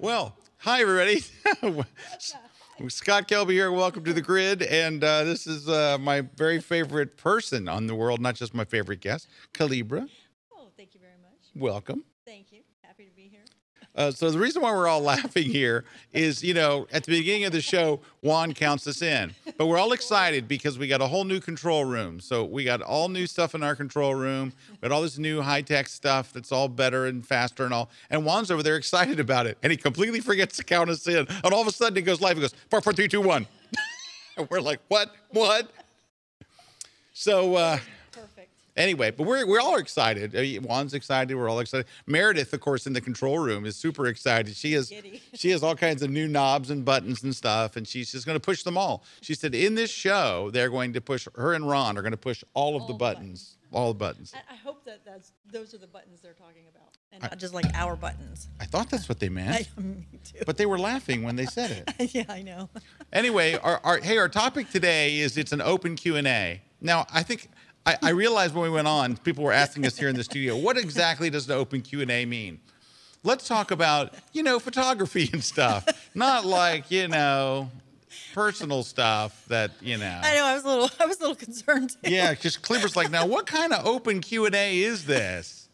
Well, hi, everybody. Scott Kelby here. Welcome to the grid. And this is my very favorite person on the world, not just my favorite guest, Kalebra. Oh, thank you very much. Welcome. Thank you. Happy to be here. So the reason why we're all laughing here is, you know, at the beginning of the show, Juan counts us in. But we're all excited because we got a whole new control room. So we got all new stuff in our control room. We got all this new high-tech stuff that's all better and faster and all. And Juan's over there excited about it. And he completely forgets to count us in. And all of a sudden it goes live. He goes, 4, 4, 3, 2, 1. And we're like, what? So, Perfect. anyway, but we're all excited. Juan's excited. We're all excited. Meredith, of course, in the control room is super excited. She has all kinds of new knobs and buttons and stuff, and she's just going to push them all. She said in this show, they're going to push, her and Ron are going to push all of the buttons. All the buttons. I hope that those are the buttons they're talking about, and not just like our buttons. I thought that's what they meant. Me too. But they were laughing when they said it. Yeah, I know. Anyway, our topic today is it's an open Q&A. Now, I think I realized when we went on, people were asking us here in the studio, what exactly does an open Q&A mean? Let's talk about, you know, photography and stuff, not like, you know, personal stuff that, you know. I know. I was a little concerned too. Yeah, because Kleber's like, now, what kind of open Q&A is this?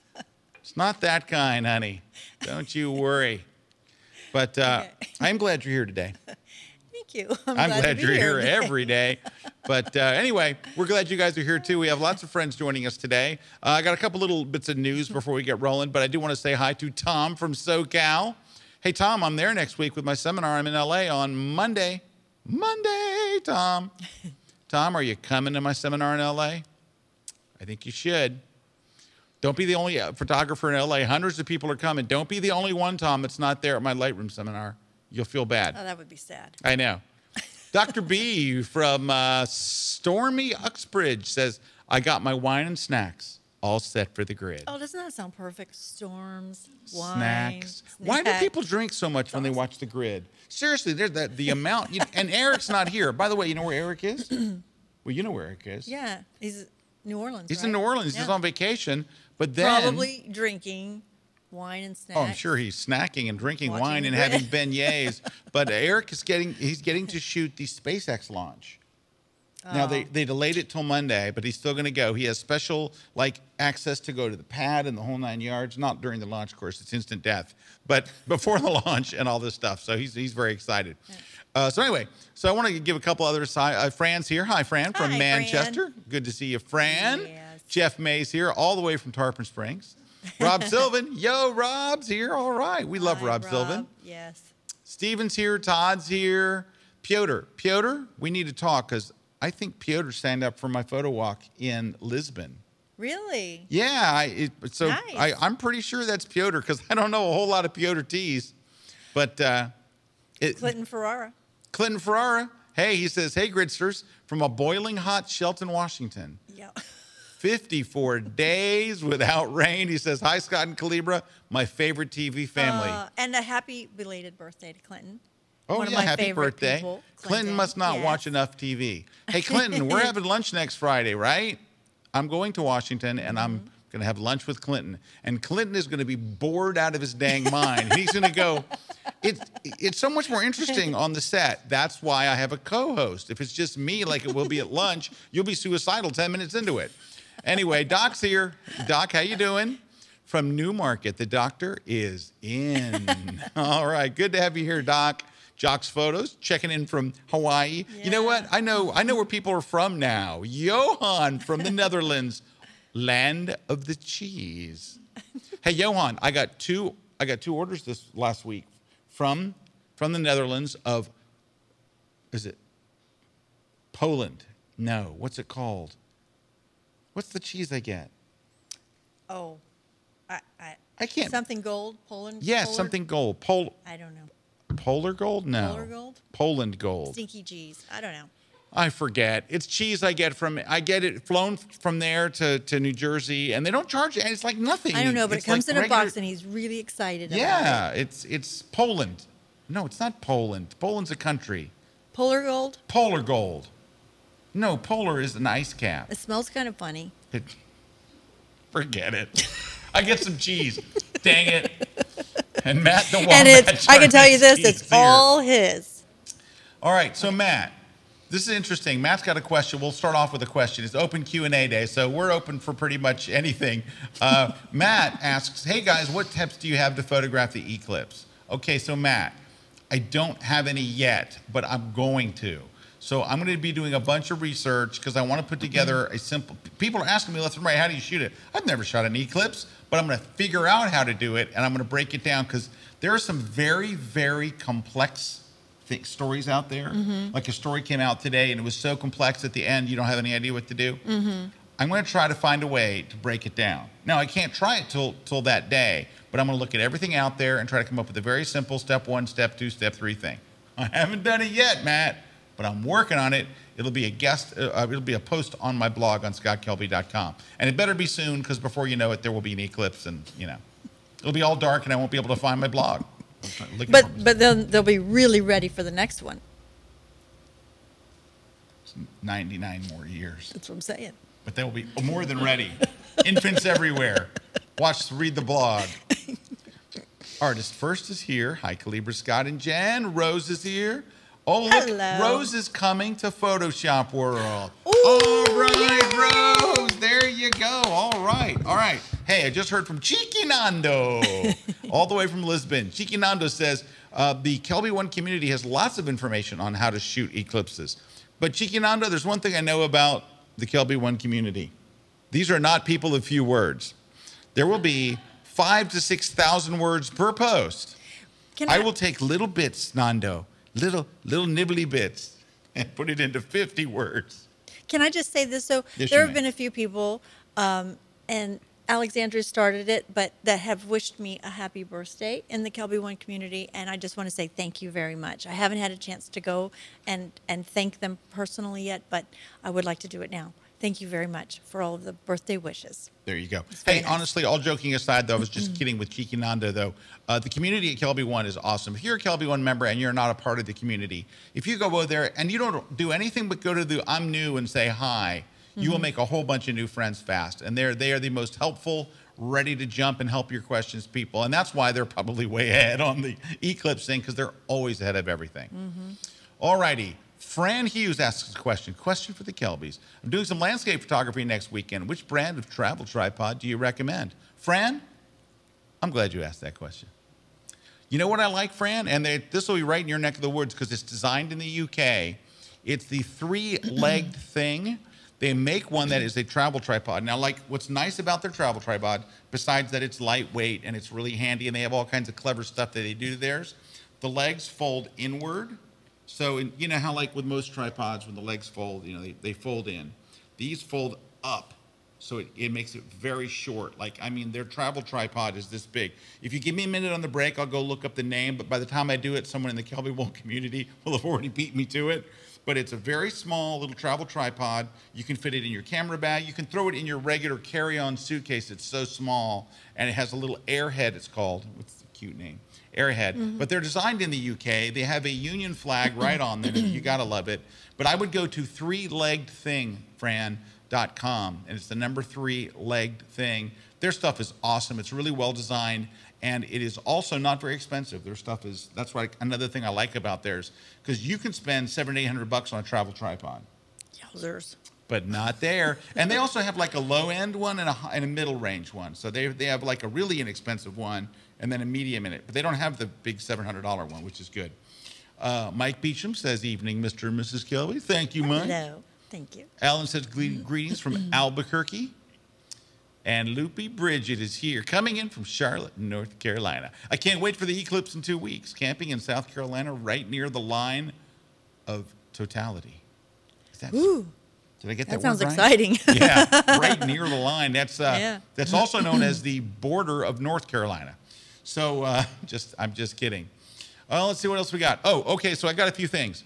It's not that kind, honey. Don't you worry. But Okay. I'm glad you're here today. Thank you. I'm glad glad to be you're here today. every day. But anyway, we're glad you guys are here too. We have lots of friends joining us today. I got a couple little bits of news before we get rolling, but I do want to say hi to Tom from SoCal. Hey, Tom, I'm there next week with my seminar. I'm in LA on Monday. Monday, Tom. Tom, are you coming to my seminar in LA? I think you should. Don't be the only photographer in LA. Hundreds of people are coming. Don't be the only one, Tom, that's not there at my Lightroom seminar. You'll feel bad. Oh, that would be sad. I know. Dr. B from Stormy Uxbridge says, I got my wine and snacks all set for the grid. Oh, doesn't that sound perfect? Storms, wine, Snacks. Why do people drink so much when they watch the grid? Seriously, there's the amount. And Eric's not here. By the way, you know where Eric is? Well, you know where Eric is. Yeah, he's New Orleans. He's right? in New Orleans. Yeah. He's on vacation. But then Probably drinking wine and snacks. oh, I'm sure he's snacking and drinking Watching wine the and grid. having beignets. But Eric is getting to shoot the SpaceX launch. Now they delayed it till Monday, but he's still going to go. He has special like access to go to the pad and the whole 9 yards. Not during the launch, of course; it's instant death. But before the launch and all this stuff, so he's very excited. So anyway, so I want to give a couple other Fran's here. Hi, Fran from Hi, Manchester. Fran. Good to see you, Fran. Yes. Jeff May's here, all the way from Tarpon Springs. Rob Sylvan, yo, Rob's here. All right, we love Hi, Rob Sylvan. Yes. Steven's here, Todd's here. Piotr, we need to talk because I think Piotr signed up for my photo walk in Lisbon. Really? Yeah, Nice. I'm pretty sure that's Piotr because I don't know a whole lot of Piotr T's. But Clinton Ferrara. Clinton Ferrara, hey, he says, hey, Gridsters, from a boiling hot Shelton, Washington. Yeah. 54 days without rain. He says, hi, Scott and Kalebra, my favorite TV family. And a happy belated birthday to Clinton. Oh, One of yeah, my happy favorite birthday. people, Clinton must not yes. watch enough TV. Hey, Clinton, we're having lunch next Friday, right? I'm going to Washington, and I'm going to have lunch with Clinton. And Clinton is going to be bored out of his dang mind. He's going to go, it's so much more interesting on the set. That's why I have a co-host. If it's just me, like it will be at lunch, you'll be suicidal 10 minutes into it. Anyway, Doc's here. Doc, how you doing? From Newmarket, the doctor is in. All right, good to have you here, Doc. Jock's Photos, checking in from Hawaii. Yeah. You know what? I know where people are from now. Johan from the Netherlands, land of the cheese. Hey, Johan, I got two orders this last week from the Netherlands of, is it Poland? No, what's it called? What's the cheese I get? Oh, I can't. Something gold, Poland. Yes, Polar? something gold. I don't know. Polar gold? No. Polar gold? Poland gold. Stinky cheese. I don't know. I forget. It's cheese I get it flown from there to New Jersey, and they don't charge it. And it's like nothing. I don't know, but It's it comes like in a regular- box, and he's really excited about Yeah, it. it's Poland. No, it's not Poland. Poland's a country. Polar gold. Polar gold. No, polar is an ice cap. It smells kind of funny. Forget it. I get some cheese. Dang it. And Matt the Wombat. And it's, I can tell you this, it's easier. all his. All right, so Matt, this is interesting. Matt's got a question. We'll start off with a question. It's open Q&A day, so we're open for pretty much anything. Matt asks, hey guys, what tips do you have to photograph the eclipse? Okay, so Matt, I don't have any yet, but I'm going to. So I'm going to be doing a bunch of research because I want to put together a simple, people are asking me left and right, how do you shoot it? I've never shot an eclipse, but I'm going to figure out how to do it, and I'm going to break it down because there are some very, very complex stories out there. Like a story came out today and it was so complex at the end you don't have any idea what to do. I'm going to try to find a way to break it down. Now I can't try it till that day, but I'm going to look at everything out there and try to come up with a very simple step 1, step 2, step 3 thing. I haven't done it yet, Matt, but I'm working on it. It'll be it'll be a post on my blog on scottkelby.com, and it better be soon because before you know it there will be an eclipse, and it'll be all dark and I won't be able to find my blog. But then they'll be really ready for the next one. 99 more years. That's what I'm saying. But they will be more than ready. Infants everywhere. Read the blog. Artist First is here. Hi, Kalebra, Scott, and Jen. Rose is here. Oh, look. Hello. Rose is coming to Photoshop World. Ooh, all right, Rose. There you go. All right. All right. Hey, I just heard from Chiquinando, all the way from Lisbon. Chiquinando says, the KelbyOne community has lots of information on how to shoot eclipses. But Chiquinando, there's one thing I know about the KelbyOne community. These are not people of few words. There will be 5,000 to 6,000 words per post. I will take little bits, Nando, little nibbly bits, and put it into 50 words. Can I just say this? So Yes, there you have may. been a few people, and Alexandra started it, but that have wished me a happy birthday in the KelbyOne community, and I just want to say thank you very much. I haven't had a chance to go and thank them personally yet, but I would like to do it now. Thank you very much for all of the birthday wishes. There you go. very Hey, nice. honestly, all joking aside, though, I was just kidding with Chiquinanda, though. The community at KelbyOne is awesome. If you're a KelbyOne member and you're not a part of the community, if you go over there and you don't do anything but go to the I'm new and say hi, you will make a whole bunch of new friends fast. And they are the most helpful, ready to jump and help your questions people. And that's why they're probably way ahead on the eclipse thing, because they're always ahead of everything. All righty. Fran Hughes asks a question for the Kelbys. I'm doing some landscape photography next weekend. Which brand of travel tripod do you recommend? Fran, I'm glad you asked that question. You know what I like, Fran? And this will be right in your neck of the woods because it's designed in the UK. It's the 3-legged thing. They make one that is a travel tripod. Now, like, what's nice about their travel tripod, besides that it's lightweight and it's really handy and they have all kinds of clever stuff that they do to theirs, the legs fold inward. So, you know how like with most tripods, when the legs fold, they fold in. These fold up, so it makes it very short. Like, I mean, their travel tripod is this big. If you give me a minute on the break, I'll go look up the name, but by the time I do it, someone in the KelbyOne community will have already beat me to it. But it's a very small little travel tripod. You can fit it in your camera bag. You can throw it in your regular carry-on suitcase. It's so small, and it has a little airhead, it's called. What's the cute name? Airhead. But they're designed in the UK. They have a Union flag right on there. You gotta love it. But I would go to 3leggedthing, Fran.com, and it's the number 3legged thing. Their stuff is awesome. It's really well designed, and it is also not very expensive. Their stuff is, that's right, another thing I like about theirs, because you can spend $700 to $800 on a travel tripod. Yowzers. But not there. And they also have like a low-end one and a middle range one. So they have like a really inexpensive one and then a medium in it. But they don't have the big $700 one, which is good. Mike Beecham says, evening, Mr. and Mrs. Kelby. Thank you, Mike. Hello. Thank you. Alan says, greetings from Albuquerque. And Loopy Bridget is here, coming in from Charlotte, North Carolina. I can't wait for the eclipse in 2 weeks. Camping in South Carolina right near the line of totality. Is that Ooh. Did I get That that word sounds right? exciting. Yeah, right near the line. That's Yeah. that's also known as the border of North Carolina. So I'm just kidding. Let's see what else we got. Oh, okay. So I got a few things.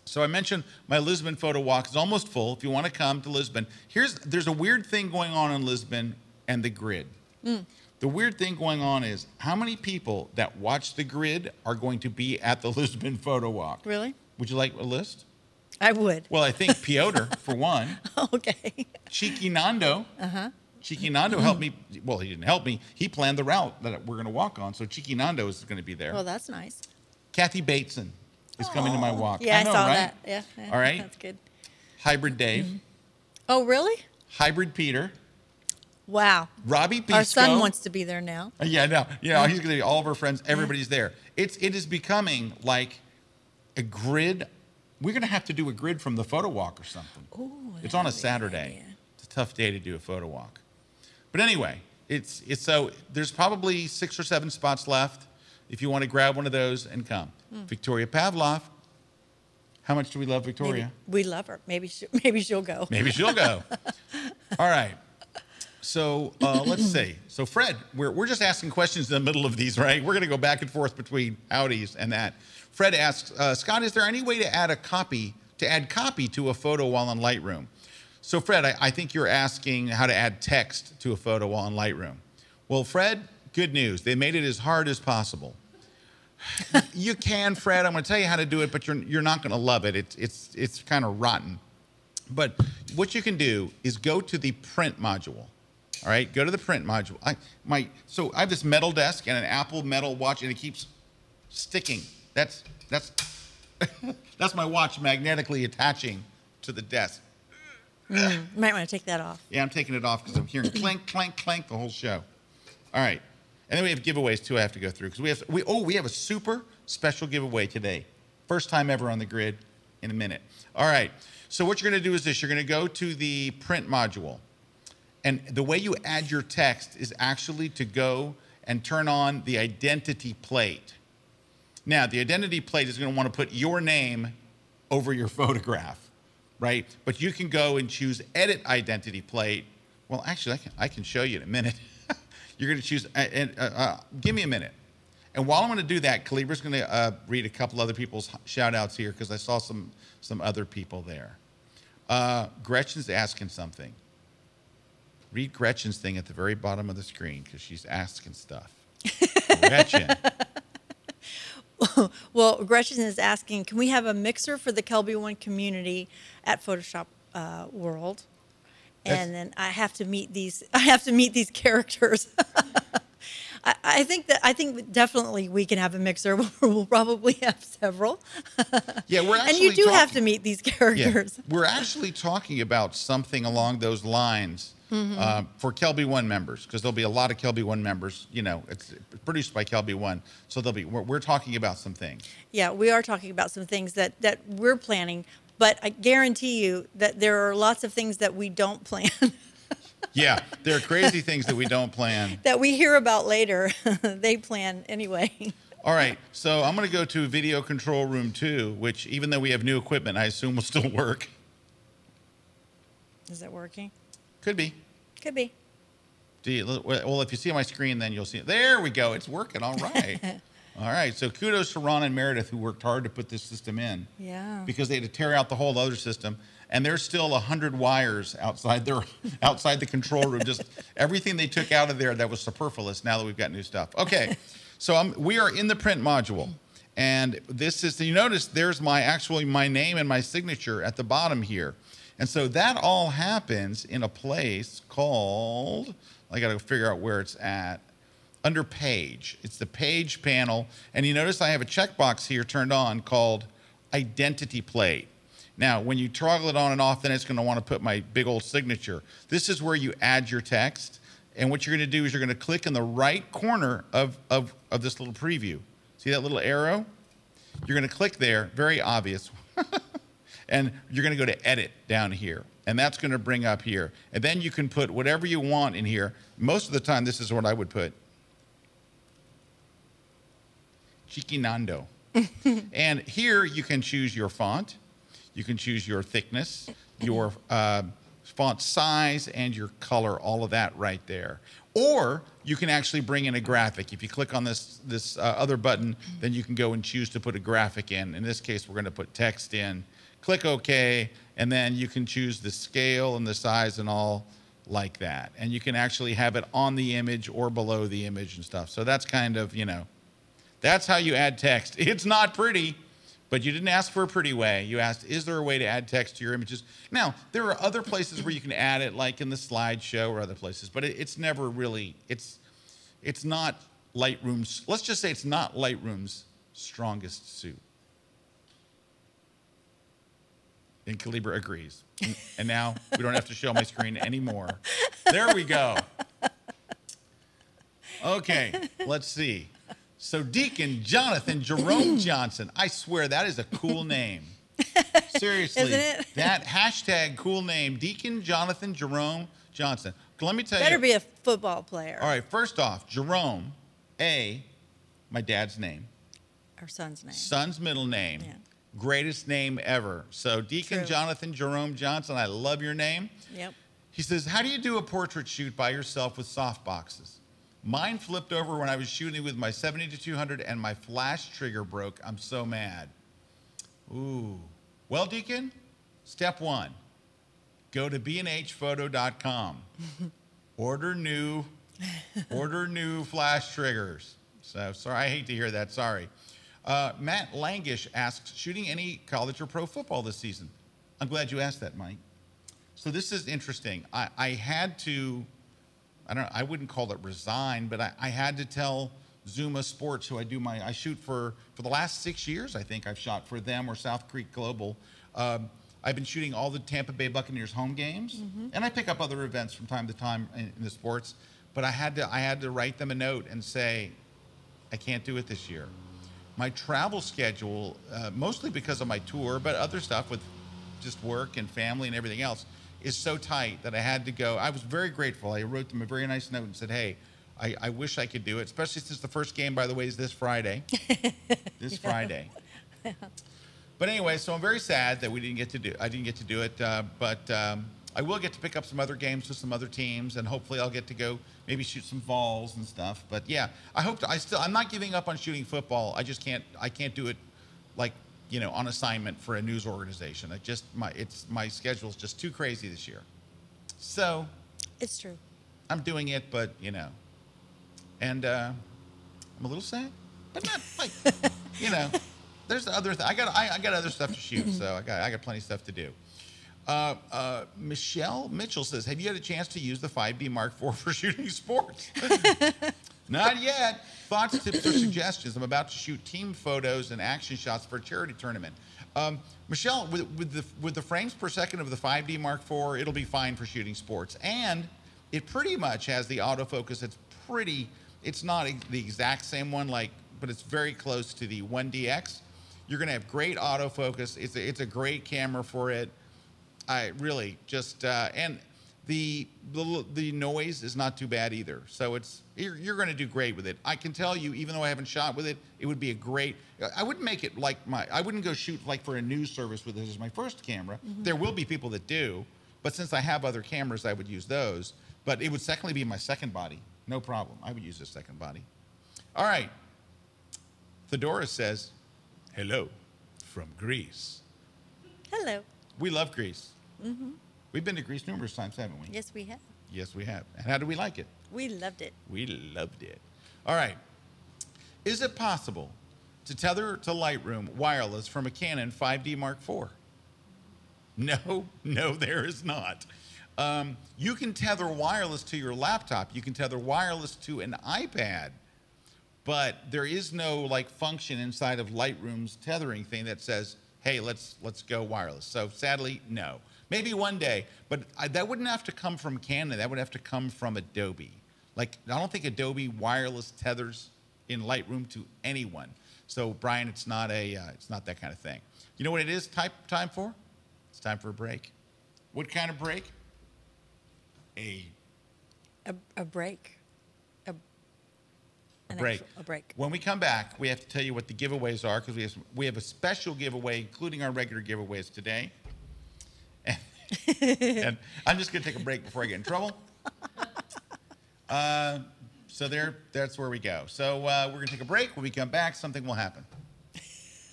So I mentioned my Lisbon photo walk is almost full. If you want to come to Lisbon, there's a weird thing going on in Lisbon and the grid. The weird thing going on is how many people that watch the grid are going to be at the Lisbon photo walk. Really? Would you like a list? I would. Well, I think Piotr, for one. Okay. Chiquinando. Cheeky Nando helped me. Well, he didn't help me. He planned the route that we're going to walk on. So Cheeky Nando is going to be there. Well, that's nice. Kathy Bateson is coming to my walk. Yeah, I know, saw right? that. Yeah, All right. That's good. Hybrid Dave. Oh, really? Hybrid Peter. Wow. Robbie Pisco. Our son wants to be there now. Yeah, no. You know, he's going to be all of our friends. Everybody's there. It is becoming like a grid. We're going to have to do a grid from the photo walk or something. Ooh, it's on a Saturday. It's a tough day to do a photo walk. But anyway, it's so there's probably 6 or 7 spots left if you want to grab one of those and come. Victoria Pavlov. How much do we love Victoria? We love her. Maybe she'll go. Maybe she'll go. All right. So let's see. So Fred, we're just asking questions in the middle of these, right? We're going to go back and forth between howdies and that. Fred asks, Scott, is there any way to add copy to a photo while in Lightroom? So Fred, I think you're asking how to add text to a photo while in Lightroom. Well, Fred, good news. They made it as hard as possible. You can, Fred. I'm going to tell you how to do it, but you're not going to love it. It's kind of rotten. But what you can do is go to the print module. All right, go to the print module. So I have this metal desk and an Apple metal watch, and it keeps sticking. That's that's my watch magnetically attaching to the desk. You might want to take that off. Yeah, I'm taking it off because I'm hearing clank, clank, clank the whole show. All right, and then we have giveaways too. I have to go through because we have a super special giveaway today. First time ever on the grid in a minute. All right, so what you're going to do is this: you're going to go to the print module. And the way you add your text is actually to go and turn on the identity plate. Now, the identity plate is going to want to put your name over your photograph, right? But you can go and choose Edit Identity Plate. Well, actually, I can show you in a minute. You're going to choose, give me a minute. And while I'm going to do that, Kalebra's going to read a couple other people's shout-outs here because I saw some other people there. Gretchen's asking something. Read Gretchen's thing at the very bottom of the screen because she's asking stuff. Gretchen. Well, Gretchen is asking, can we have a mixer for the KelbyOne community at Photoshop World? And then I have to meet these. I have to meet these characters. I think definitely we can have a mixer. We'll probably have several. Yeah, we're actually. And you do have to meet these characters. Yeah, we're actually talking about something along those lines. For KelbyOne members, because there'll be a lot of KelbyOne members. You know, it's produced by KelbyOne, so we're talking about some things. Yeah, we are talking about some things that we're planning, but I guarantee you that there are lots of things that we don't plan. Yeah, there are crazy things that we don't plan. That we hear about later. They plan anyway. All right, so I'm going to go to Video Control Room 2, which even though we have new equipment, I assume will still work. Is it working? Could be. Could be. Well, if you see my screen, then you'll see it. There we go. It's working. All right. All right. So kudos to Ron and Meredith, who worked hard to put this system in. Yeah. Because they had to tear out the whole other system. And there's still 100 wires outside the control room. Just everything they took out of there that was superfluous now that we've got new stuff. Okay. So we are in the print module. And this is, you notice there's my name and my signature at the bottom here. And so that all happens in a place called, I got to figure out where it's at, under Page. It's the Page panel. And you notice I have a checkbox here turned on called Identity Plate. Now, when you toggle it on and off, then it's going to want to put my big old signature. This is where you add your text. And what you're going to do is you're going to click in the right corner of this little preview. See that little arrow? You're going to click there, very obvious. And you're going to go to Edit down here. And that's going to bring up here. And then you can put whatever you want in here. Most of the time, this is what I would put. Chiquinando. And here you can choose your font. You can choose your thickness, your font size, and your color, all of that right there. Or you can actually bring in a graphic. If you click on this other button, then you can go and choose to put a graphic in. In this case, we're going to put text in. Click OK, and then you can choose the scale and the size and all like that. And you can actually have it on the image or below the image and stuff. So that's kind of, that's how you add text. It's not pretty, But you didn't ask for a pretty way. You asked, is there a way to add text to your images? Now, there are other places where you can add it, like in the slideshow or other places, but it's never really, it's not Lightroom's, let's just say it's not Lightroom's strongest suit. And Kalebra agrees. And now we don't have to show my screen anymore. There we go. Okay, let's see. So Deacon Jonathan Jerome Johnson. I swear that is a cool name. Seriously. Isn't it? That hashtag cool name, Deacon Jonathan Jerome Johnson. Let me tell you. Better be a football player. All right, first off, Jerome, my dad's name. Our son's name. Son's middle name. Yeah. Greatest name ever. So Deacon True. Jonathan Jerome Johnson, I love your name. Yep. He says, how do you do a portrait shoot by yourself with soft boxes? Mine flipped over when I was shooting with my 70-200 and my flash trigger broke. I'm so mad. Ooh. Well, Deacon, step one, go to bnhphoto.com. Order new flash triggers. So sorry, I hate to hear that, sorry. Matt Langish asks, shooting any college or pro football this season? I'm glad you asked that, Mike. So this is interesting. I had to, I wouldn't call it resign, but I had to tell Zuma Sports, who I shoot for the last 6 years, I think I've shot for them or South Creek Global. I've been shooting all the Tampa Bay Buccaneers home games, and I pick up other events from time to time in the sports, but I had to write them a note and say, I can't do it this year. My travel schedule, mostly because of my tour, but other stuff with just work and family and everything else, is so tight that I had to go. I was very grateful. I wrote them a very nice note and said, hey, I wish I could do it, especially since the first game, by the way, is this Friday. This Friday. But anyway, so I'm very sad that I didn't get to do it, but I will get to pick up some other games with some other teams, and hopefully I'll get to go maybe shoot some Vols and stuff. But yeah, I'm not giving up on shooting football. I can't do it like, on assignment for a news organization. My schedule's just too crazy this year. So It's true. I'm doing it, but and I'm a little sad, but not like, there's the other I got other stuff to shoot, so I got plenty of stuff to do. Michelle Mitchell says, have you had a chance to use the 5D Mark IV for shooting sports? Not yet. Thoughts, tips, or suggestions? I'm about to shoot team photos and action shots for a charity tournament. Michelle, with the frames per second of the 5D Mark IV, it'll be fine for shooting sports. And it pretty much has the autofocus. It's not the exact same one, but it's very close to the 1DX. You're going to have great autofocus. It's a great camera for it. I really just and the noise is not too bad either. So you're going to do great with it. I can tell you, even though I haven't shot with it, it would be a great. I wouldn't make it I wouldn't go shoot for a news service with it as my first camera. There will be people that do, but since I have other cameras, I would use those. But it would secondly be my second body, no problem. I would use this second body. All right. Thedora says, hello from Greece. Hello. We love Greece. We've been to Greece numerous times, haven't we? Yes, we have. Yes, we have. And how do we like it? We loved it. We loved it. All right. Is it possible to tether to Lightroom wireless from a Canon 5D Mark IV? No, there is not. You can tether wireless to your laptop. You can tether wireless to an iPad. But there is no function inside of Lightroom's tethering thing that says, hey, let's go wireless. So sadly, no. Maybe one day, but that wouldn't have to come from Canon. That would have to come from Adobe. I don't think Adobe wireless tethers in Lightroom to anyone. So Brian, it's not that kind of thing. You know what it is time for? It's time for a break. What kind of break? A break. A break. A break. When we come back, we have to tell you what the giveaways are, because we have a special giveaway, including our regular giveaways today. And I'm just going to take a break before I get in trouble. So that's where we go. So we're going to take a break. When we come back, something will happen.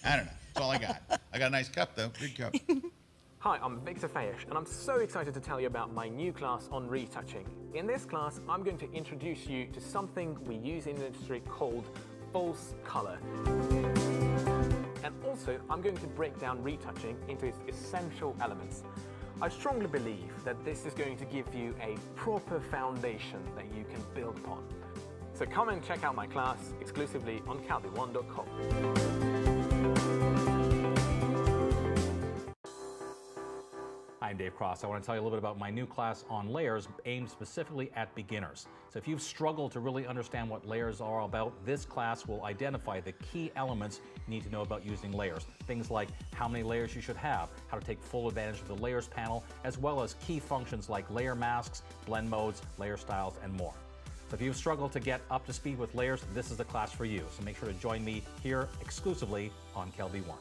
I don't know. That's all I got. I got a nice cup, though. Good cup. Hi, I'm Victor Fayesh, and I'm so excited to tell you about my new class on retouching. In this class, I'm going to introduce you to something we use in the industry called false color. And also, I'm going to break down retouching into its essential elements. I strongly believe that this is going to give you a proper foundation that you can build upon. So come and check out my class exclusively on KelbyOne.com. I'm Dave Cross. I want to tell you a little bit about my new class on layers aimed specifically at beginners. So if you've struggled to really understand what layers are all about, this class will identify the key elements you need to know about using layers. Things like how many layers you should have, how to take full advantage of the layers panel, as well as key functions like layer masks, blend modes, layer styles, and more. So if you've struggled to get up to speed with layers, this is the class for you. So make sure to join me here exclusively on KelbyOne.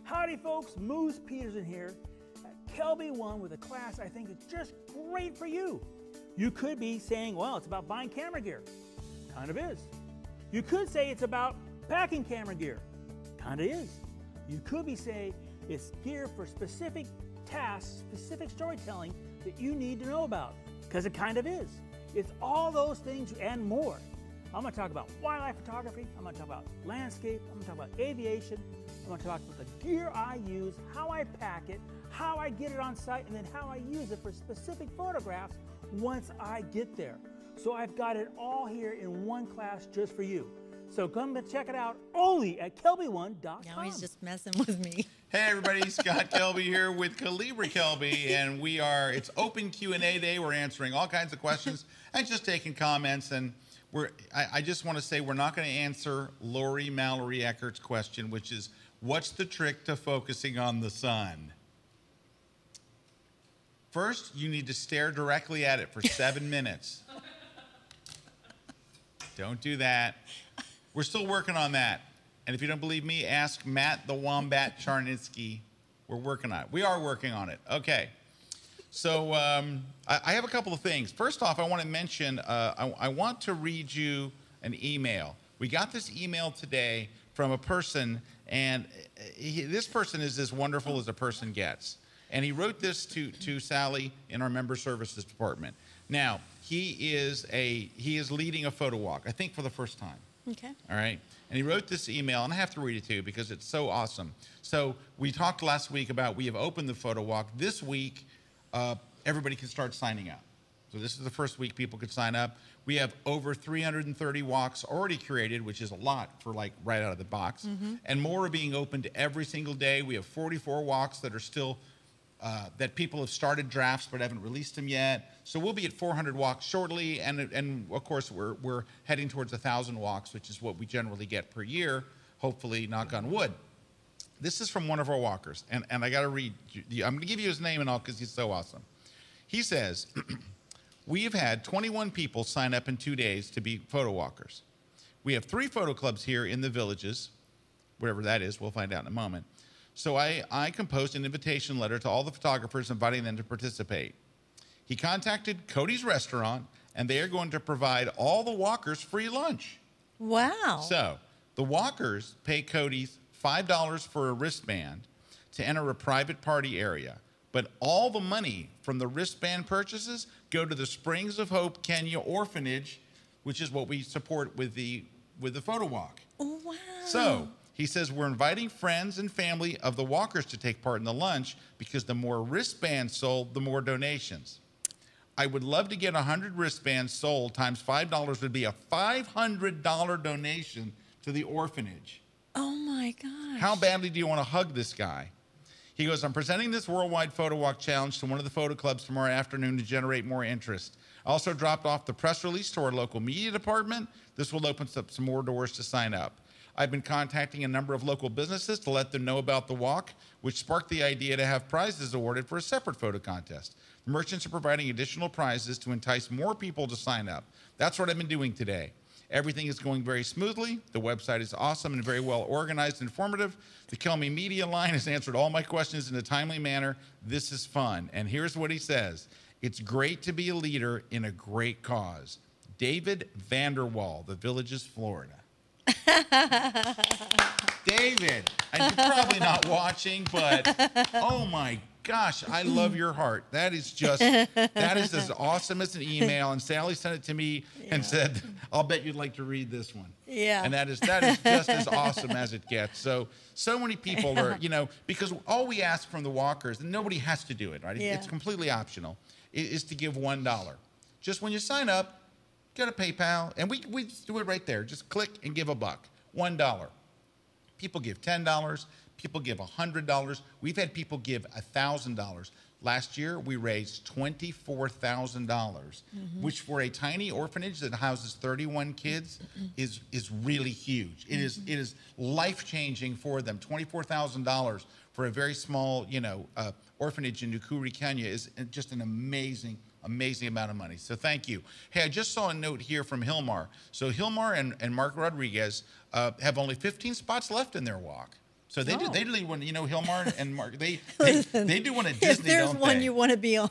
Howdy folks, Moose Peterson here at KelbyOne with a class I think is just great for you. You could be saying, well, it's about buying camera gear. Kind of is. You could say it's about packing camera gear. Kind of is. You could be saying it's gear for specific tasks, specific storytelling that you need to know about, because it kind of is. It's all those things and more. I'm going to talk about wildlife photography, I'm going to talk about landscape, I'm going to talk about aviation, I'm going to talk about the gear I use, how I pack it, how I get it on site, and then how I use it for specific photographs once I get there. So I've got it all here in one class just for you. So come and check it out only at KelbyOne.com. Now he's just messing with me. Hey everybody, Scott Kelby here with Kalebra Kelby, and it's open Q&A day. We're answering all kinds of questions and just taking comments. And I just want to say we're not going to answer Lori Mallory Eckert's question, which is, what's the trick to focusing on the sun? First, you need to stare directly at it for 7 minutes. Don't do that. We're still working on that. And if you don't believe me, ask Matt the Wombat Charnitsky. We're working on it. We are working on it. Okay. So I have a couple of things. First off, I want to mention, I want to read you an email. We got this email today from a person, and this person is as wonderful as a person gets. And he wrote this to Sally in our member services department. Now, he is leading a photo walk, I think for the first time. Okay. All right. And he wrote this email, and I have to read it to you because it's so awesome. So we talked last week about we have opened the photo walk. This week, everybody can start signing up. So this is the first week people could sign up. We have over 330 walks already created, which is a lot for like right out of the box. Mm-hmm. And more are being opened every single day. We have 44 walks that are still that people have started drafts but haven't released them yet. So we'll be at 400 walks shortly, and of course we're heading towards 1,000 walks, which is what we generally get per year, hopefully, knock on wood. This is from one of our walkers, and I got to read. I'm going to give you his name and all because he's so awesome. He says, we have had 21 people sign up in 2 days to be photo walkers. We have 3 photo clubs here in the villages, whatever that is, we'll find out in a moment. So I composed an invitation letter to all the photographers inviting them to participate. He contacted Cody's Restaurant, and they are going to provide all the walkers free lunch. Wow. So the walkers pay Cody's $5 for a wristband to enter a private party area, but all the money from the wristband purchases go to the Springs of Hope Kenya Orphanage, which is what we support with the photo walk. Wow. So he says we're inviting friends and family of the walkers to take part in the lunch because the more wristbands sold, the more donations. I would love to get 100 wristbands sold times $5 would be a $500 donation to the orphanage. Oh my gosh. How badly do you want to hug this guy? He goes, I'm presenting this worldwide photo walk challenge to one of the photo clubs tomorrow afternoon to generate more interest. I also dropped off the press release to our local media department. This will open up some more doors to sign up. I've been contacting a number of local businesses to let them know about the walk, which sparked the idea to have prizes awarded for a separate photo contest. The merchants are providing additional prizes to entice more people to sign up. That's what I've been doing today. Everything is going very smoothly. The website is awesome and very well organized and informative. The Kelby Media line has answered all my questions in a timely manner. This is fun. And here's what he says. It's great to be a leader in a great cause. David Vanderwall, The Villages, Florida. David, and you're probably not watching, but oh my gosh, I love your heart. That is as awesome as an email. And Sally sent it to me and said, I'll bet you'd like to read this one. Yeah. And that is just as awesome as it gets. So many people are, because all we ask from the walkers, and nobody has to do it, right? Yeah. It's completely optional, is to give $1. Just when you sign up, get a PayPal, and we just do it right there. Just click and give $1. $1. People give $10. People give $100. We've had people give $1,000. Last year, we raised $24,000, which for a tiny orphanage that houses 31 kids is really huge. It is life-changing for them. $24,000 for a very small, orphanage in Nakuru, Kenya is just an amazing amount of money. So thank you. Hey, I just saw a note here from Hilmar. So Hilmar and Mark Rodriguez have only 15 spots left in their walk. So they do want, Hilmar and Mark, they do one at Disney, if there's don't one they? you want to be on.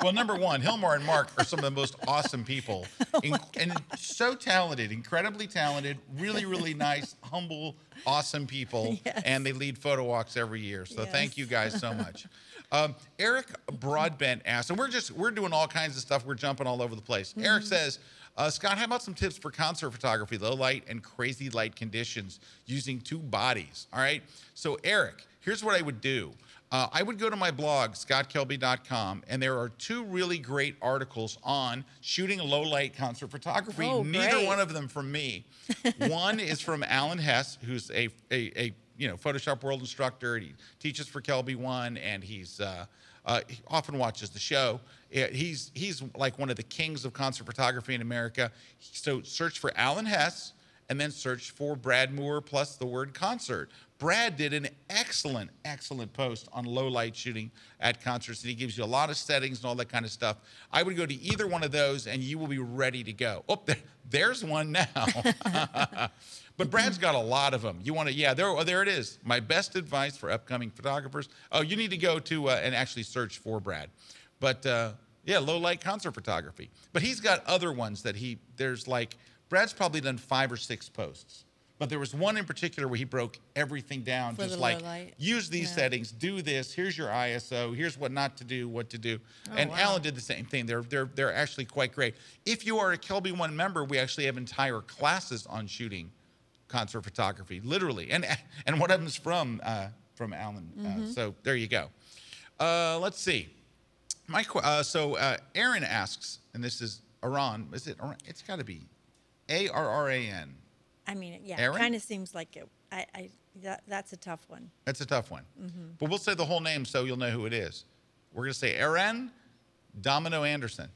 Well, number one, Hilmar and Mark are some of the most awesome people. And so talented, incredibly talented, really, really nice, humble, awesome people. Yes. And they lead photo walks every year. So thank you guys so much. Eric Broadbent asked, and we're doing all kinds of stuff. We're jumping all over the place. Eric says, Scott, how about some tips for concert photography, low light and crazy light conditions using 2 bodies? All right. So Eric, here's what I would do. I would go to my blog, scottkelby.com, and there are 2 really great articles on shooting low light concert photography. Oh, Neither great. one of them from me. One is from Alan Hess, who's a Photoshop World instructor. He teaches for KelbyOne, and he often watches the show. He's like one of the kings of concert photography in America. So search for Alan Hess, and then search for Brad Moore plus the word concert. Brad did an excellent post on low light shooting at concerts, and he gives you a lot of settings and all that kind of stuff. I would go to either one of those, and you will be ready to go. Oh, there's one now. But Brad's got a lot of them. You want to, there it is. My best advice for upcoming photographers. Oh, you need to go to and actually search for Brad. But low light concert photography. But he's got other ones that Brad's probably done 5 or 6 posts. But there was one in particular where he broke everything down, For just the like, low light. use these settings, do this, here's your ISO, here's what not to do, what to do. And wow. Alan did the same thing. They're actually quite great. If you are a KelbyOne member, we actually have entire classes on shooting concert photography, literally. And one of them is from Alan. So there you go. Let's see. Aaron asks, and this is Aran. Is it Aran? It's got to be Arran. I mean, Aaron? it kind of seems like it. That's a tough one. That's a tough one. But we'll say the whole name so you'll know who it is. We're going to say Aaron Domino Anderson.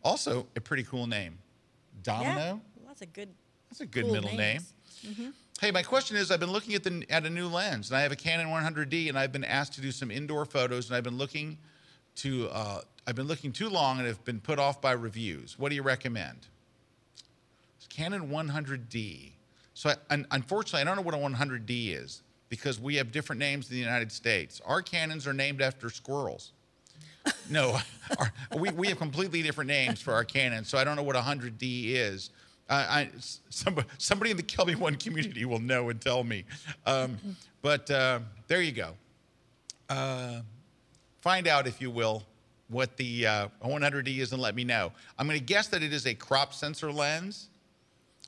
Also a pretty cool name. Domino? Yeah, well, that's a good cool middle name. Hey, my question is, I've been looking at a new lens, and I have a Canon 100D, and I've been asked to do some indoor photos, and I've been looking too long and have been put off by reviews. What do you recommend? Canon 100D. So unfortunately, I don't know what a 100D is because we have different names in the United States. Our Canons are named after squirrels. No, we have completely different names for our Canons, so I don't know what a 100D is. Somebody in the KelbyOne community will know and tell me. But there you go. Find out, if you will, what the 100D is and let me know. I'm going to guess that it is a crop sensor lens.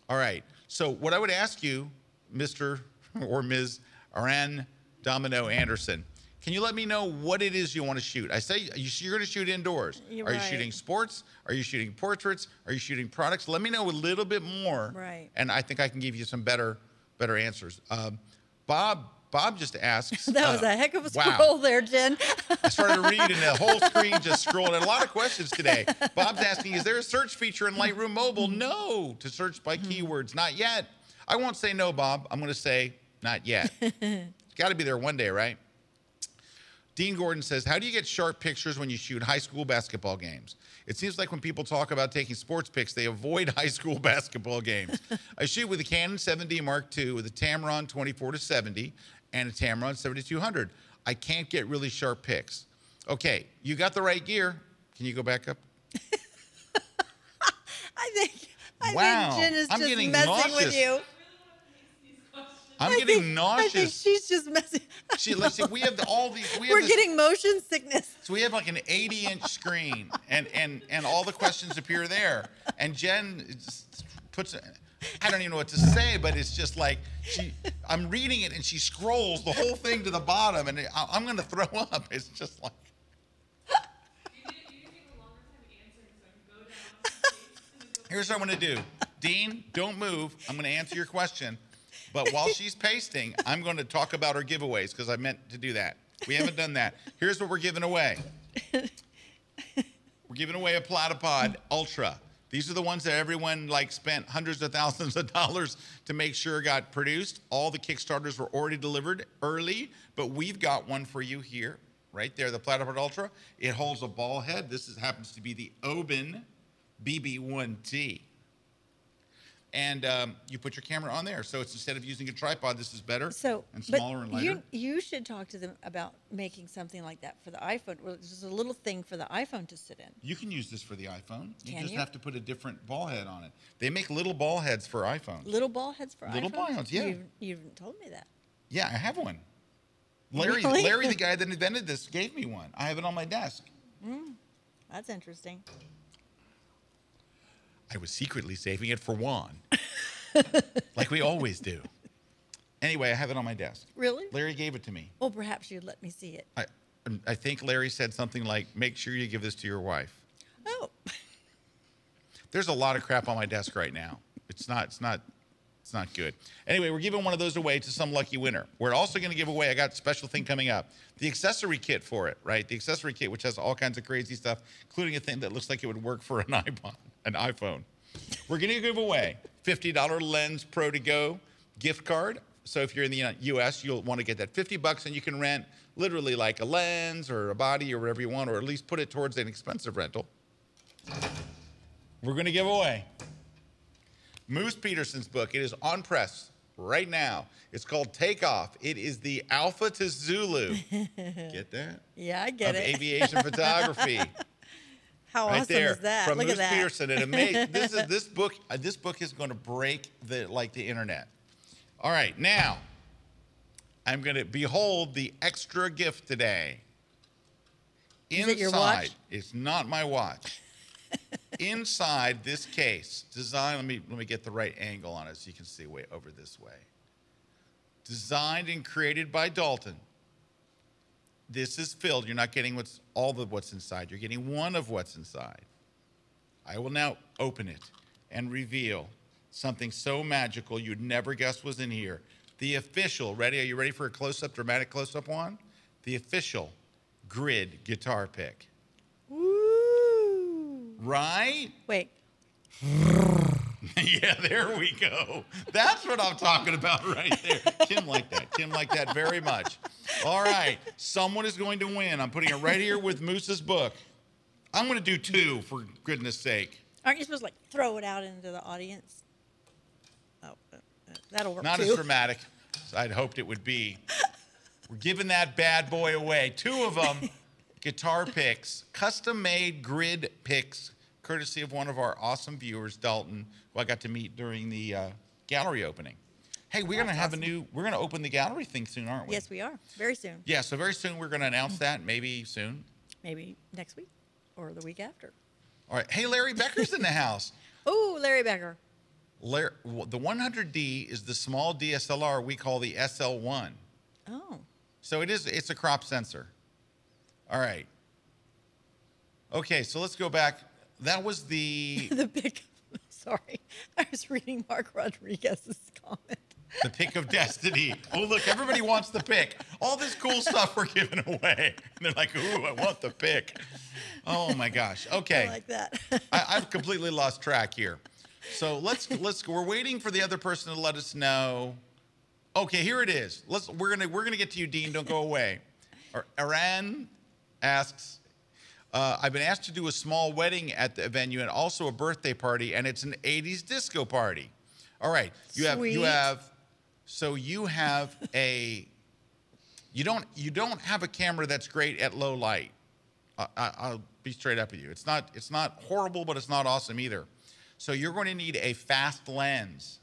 All right. So what I would ask you, Mr. or Ms. Aran Domino Anderson, can you let me know what it is you want to shoot? I say you're going to shoot indoors. Are you shooting sports? Are you shooting portraits? Are you shooting products? Let me know a little bit more. Right. And I think I can give you some better answers. Bob just asks. That was a heck of a scroll there, Jen. I started to read and the whole screen just scrolled. And a lot of questions today. Bob's asking, is there a search feature in Lightroom Mobile? No, to search by keywords. Not yet. I won't say no, Bob. I'm going to say not yet. It's got to be there one day, right? Dean Gordon says, how do you get sharp pictures when you shoot high school basketball games? It seems like when people talk about taking sports pics, they avoid high school basketball games. I shoot with a Canon 7D Mark II with a Tamron 24-70 and a Tamron 7200. I can't get really sharp pics. Okay, you got the right gear. Can you go back up? I think Wow. Jen is I'm just getting messing nauseous. with you. I'm getting I think nauseous. she's just messing. Let's see, we have all these. We're getting motion sickness. So we have like an 80-inch screen, and all the questions appear there. And Jen puts, I don't even know what to say, but it's just like I'm reading it, and she scrolls the whole thing to the bottom, and I'm going to throw up. It's just like. Here's what I'm going to do. Dean, don't move. I'm going to answer your question. But while she's pasting, I'm going to talk about our giveaways because I meant to do that. We haven't done that. Here's what we're giving away. We're giving away a Platypod Ultra. These are the ones that everyone like spent hundreds of thousands of dollars to make sure got produced. All the Kickstarters were already delivered early, but we've got one for you here, right there, the Platypod Ultra. It holds a ball head. This happens to be the Oben BB1T. And you put your camera on there. So it's instead of using a tripod, this is better and smaller and lighter. You should talk to them about making something like that for the iPhone. Well, it's just a little thing for the iPhone to sit in. You can use this for the iPhone. You just have to put a different ball head on it. They make little ball heads for iPhones. Little ball heads for iPhones? Little ball heads, yeah. You haven't told me that. Yeah, I have one. Larry, the guy that invented this, gave me one. I have it on my desk. That's interesting. I was secretly saving it for Juan, like we always do. Anyway, I have it on my desk. Really? Larry gave it to me. Well, perhaps you'd let me see it. I think Larry said something like, make sure you give this to your wife. Oh. There's a lot of crap on my desk right now. It's not good. Anyway, we're giving one of those away to some lucky winner. We're also going to give away, I got a special thing coming up, the accessory kit for it, right? The accessory kit, which has all kinds of crazy stuff, including a thing that looks like it would work for an iPhone. We're going to give away $50 Lens Pro to Go gift card. So if you're in the U.S., you'll want to get that $50, and you can rent literally like a lens or a body or whatever you want, or at least put it towards an expensive rental. We're going to give away Moose Peterson's book. It is on press right now. It's called Take Off. It is the Alpha to Zulu. Get that? Yeah, I get of it. Aviation photography. How right awesome there, is that? from Look Moose at that. Peterson. It amazing. This book is going to break the internet. All right, now I'm going to behold the extra gift today. Is it your watch? It's not my watch. Inside this case, designed. Let me get the right angle on it so you can see way over this way. Designed and created by Dalton. This is filled. You're not getting what's inside. You're getting one of what's inside. I will now open it and reveal something so magical you'd never guess was in here. The official, ready? Are you ready for a close-up, dramatic close-up one? The official grid guitar pick. Woo! Right? Wait. Yeah, there we go. That's what I'm talking about right there. Kim liked that. Kim liked that very much. All right. Someone is going to win. I'm putting it right here with Moose's book. I'm going to do two, for goodness sake. Aren't you supposed to, like, throw it out into the audience? Oh, that'll work, Not too. as dramatic as I'd hoped it would be. We're giving that bad boy away. Two of them, guitar picks, custom-made grid picks, courtesy of one of our awesome viewers, Dalton, who I got to meet during the gallery opening. Hey, we're going to open the gallery thing soon, aren't we? Yes, we are. Very soon. Yeah, so very soon we're going to announce that, maybe soon. Maybe next week or the week after. All right. Hey, Larry Becker's in the house. Oh, Larry Becker. The 100D is the small DSLR we call the SL1. Oh. So it's a crop sensor. All right. Okay, so let's go back. That was the The pick. Sorry. I was reading Mark Rodriguez's comment. the pick of destiny. Oh, look, everybody wants the pick. All this cool stuff we're giving away. And they're like, ooh, I want the pick. Oh, my gosh. Okay. I like that. I've completely lost track here. So we're waiting for the other person to let us know. Okay, here it is. We're gonna get to you, Dean. Don't go away. Aran asks, I've been asked to do a small wedding at the venue and also a birthday party, and it's an 80s disco party. All right, you don't have a camera that's great at low light. I'll be straight up with you. It's not horrible, but it's not awesome either. So you're going to need a fast lens.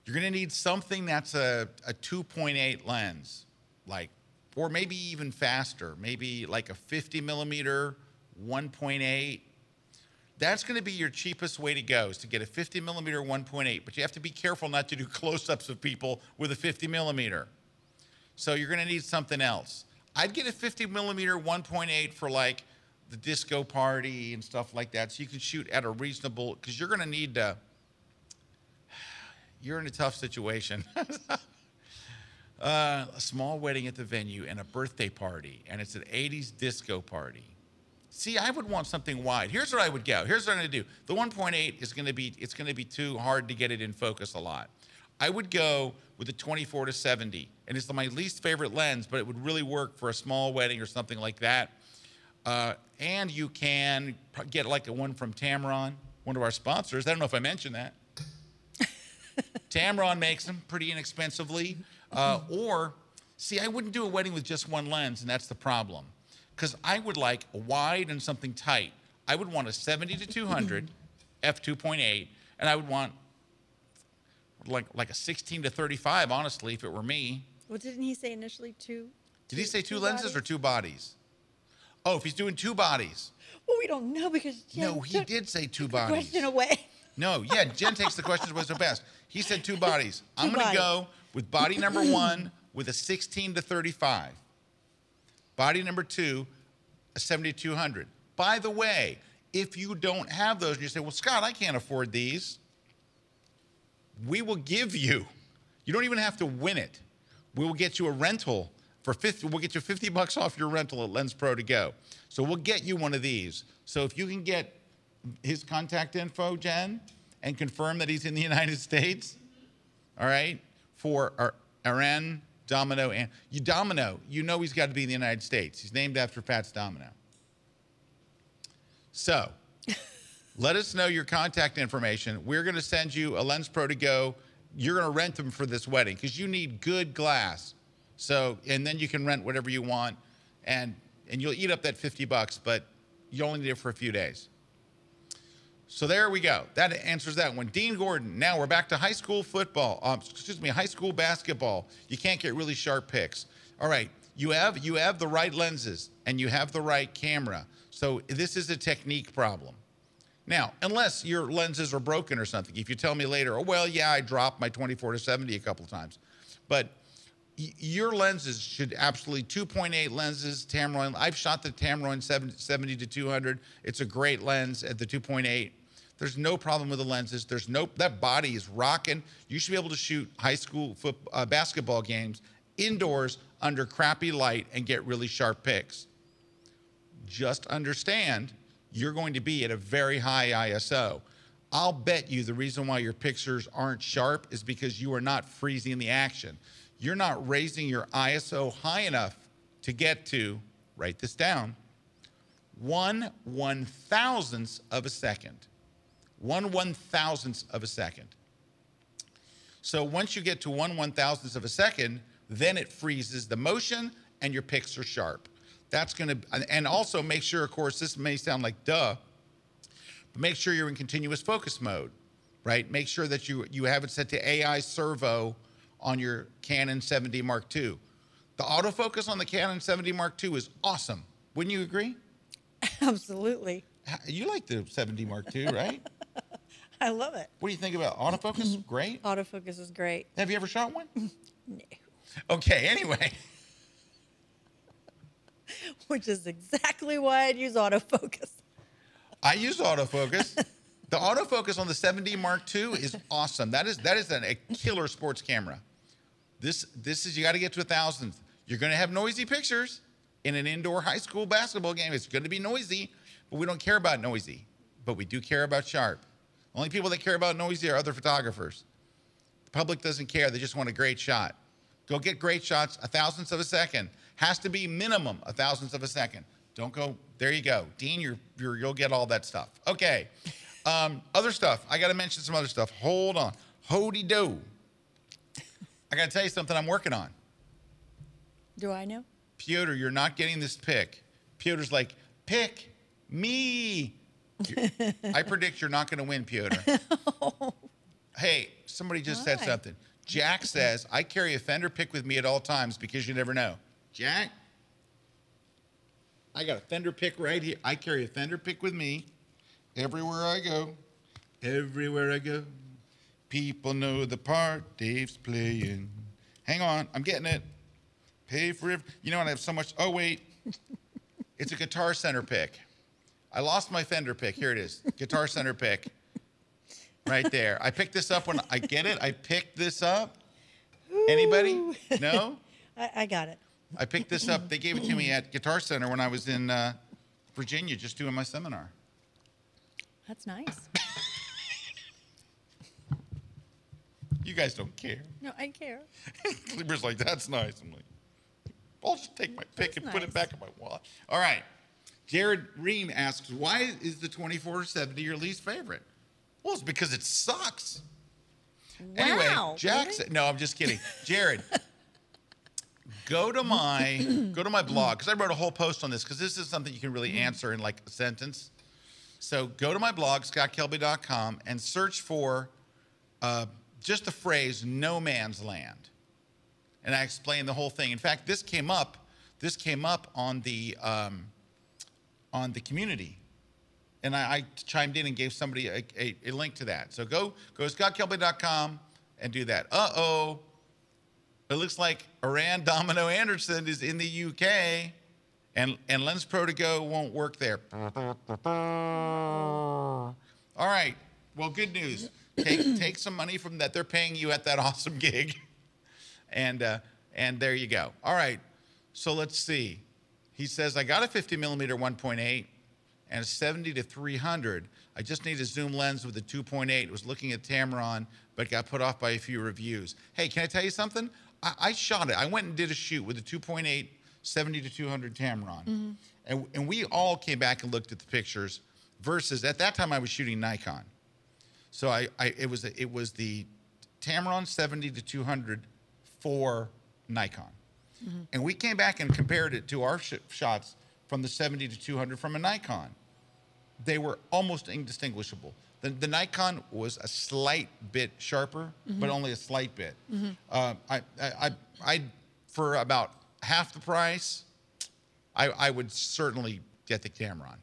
You're going to need something that's a 2.8 lens, like, or maybe even faster, maybe like a 50 millimeter 1.8. That's going to be your cheapest way to go, is to get a 50 millimeter 1.8, but you have to be careful not to do close-ups of people with a 50 millimeter. So you're going to need something else. I'd get a 50 millimeter 1.8 for like the disco party and stuff like that, so you can shoot at a reasonable, because you're going to need to, you're in a tough situation. A small wedding at the venue and a birthday party, and it's an 80s disco party. See, I would want something wide. Here's where I would go. Here's what I'm going to do. The 1.8 is going to be, it's going to be too hard to get it in focus a lot. I would go with a 24 to 70, and it's my least favorite lens, but it would really work for a small wedding or something like that. And you can get like a one from Tamron, one of our sponsors. I don't know if I mentioned that. Tamron makes them pretty inexpensively. Or, see, I wouldn't do a wedding with just one lens, and that's the problem. Because I would like a wide and something tight. I would want a 70 to 200 f2.8, and I would want like a 16 to 35, honestly, if it were me. Well, didn't he say initially two? Did he say two lenses bodies? or two bodies? Oh, if he's doing two bodies. Well, we don't know because Jen No, he did say two bodies. question away. No, yeah, Jen takes the questions away so fast. He said two bodies. I'm going to bodies. go with body number 1 with a 16 to 35. Body number 2, a 70 to 200. By the way, if you don't have those and you say, well, Scott, I can't afford these, we will give you, you don't even have to win it. We will get you a rental for 50, we'll get you $50 off your rental at Lens Pro to go. So we'll get you one of these. So if you can get his contact info, Jen, and confirm that he's in the United States, all right, for Aren, Domino, and Domino, you know he's got to be in the United States. He's named after Fats Domino. So let us know your contact information. We're going to send you a Lens Pro to go. You're going to rent them for this wedding because you need good glass. So, and then you can rent whatever you want, and you'll eat up that $50, but you only need it for a few days. So there we go. That answers that one. Dean Gordon. Now we're back to high school football. High school basketball. You can't get really sharp pics. All right. You have the right lenses and you have the right camera. So this is a technique problem. Now, unless your lenses are broken or something. If you tell me later, oh, well, yeah, I dropped my 24 to 70 a couple times. But your lenses should absolutely, 2.8 lenses, Tamron. I've shot the Tamron 70 to 200. It's a great lens at the 2.8. There's no problem with the lenses. That body is rocking. You should be able to shoot high school basketball games indoors under crappy light and get really sharp pics. Just understand, you're going to be at a very high ISO. I'll bet you the reason why your pictures aren't sharp is because you are not freezing the action. You're not raising your ISO high enough to get to, write this down, 1/1000th of a second. 1/1000th of a second. So once you get to 1/1000th of a second, then it freezes the motion and your pics are sharp. That's going to, and also make sure, of course, this may sound like duh, but make sure you're in continuous focus mode, right? Make sure that you have it set to AI servo on your Canon 70 Mark II. The autofocus on the Canon 70 Mark II is awesome. Wouldn't you agree? Absolutely. You like the 70 Mark II, right? I love it. What do you think about autofocus? Great. Autofocus is great. Have you ever shot one? No. Okay, anyway. Which is exactly why I'd use autofocus. I use autofocus. The autofocus on the 70 Mark II is awesome. That is a killer sports camera. This is, you got to get to 1,000th. You're going to have noisy pictures in an indoor high school basketball game. It's going to be noisy, but we don't care about noisy. But we do care about sharp. Only people that care about noisy are other photographers. The public doesn't care. They just want a great shot. Go get great shots, 1,000th of a second. Has to be minimum 1,000th of a second. Don't go, there you go. Dean, you'll get all that stuff. Okay. Other stuff. I got to mention some other stuff. Hold on. Hody-do. I got to tell you something I'm working on. Do I know? Piotr, you're not getting this pick. Piotr's like, pick me. I predict you're not going to win, Piotr. Hey, somebody just said Why? something. Jack says, I carry a fender pick with me at all times because you never know. Jack, I got a fender pick right here. I carry a fender pick with me everywhere I go. Everywhere I go. People know the part Dave's playing. Hang on, I'm getting it. Pay for it. You know what? I have so much. Oh, wait. It's a Guitar Center pick. I lost my fender pick. Here it is. Guitar Center pick. Right there. I picked this up when I get it. I picked this up. Anybody? No? I got it. I picked this up. They gave it to me at Guitar Center when I was in Virginia just doing my seminar. That's nice. You guys don't care. No, I care. Kalebra's like, that's nice. I'm like, I'll just take my pick and put it back in my wallet. All right. Jared Ream asks, why is the 2470 your least favorite? Well, it's because it sucks. Wow, Anyway, Jack really? said, no, I'm just kidding. Jared, go to my blog, because I wrote a whole post on this, because this is something you can really answer in like a sentence. So go to my blog, scottkelby.com, and search for just the phrase "no man's land," and I explained the whole thing. In fact, this came up on the community, and I chimed in and gave somebody a link to that. So go to scottkelby.com and do that. It looks like Iran Domino Anderson is in the UK, and Lens Pro to Go won't work there. All right. Well, good news. Take some money from that. They're paying you at that awesome gig, and there you go. All right. So let's see. He says, I got a 50 millimeter 1.8 and a 70 to 300. I just need a zoom lens with a 2.8. Was looking at Tamron, but got put off by a few reviews. Hey, can I tell you something? I shot it. I went and did a shoot with a 2.8 70 to 200 Tamron, and we all came back and looked at the pictures. Versus at that time I was shooting Nikon. So it was the Tamron 70 to 200 for Nikon. And we came back and compared it to our shots from the 70 to 200 from a Nikon. They were almost indistinguishable. The Nikon was a slight bit sharper, but only a slight bit. I for about half the price, I would certainly get the Tamron.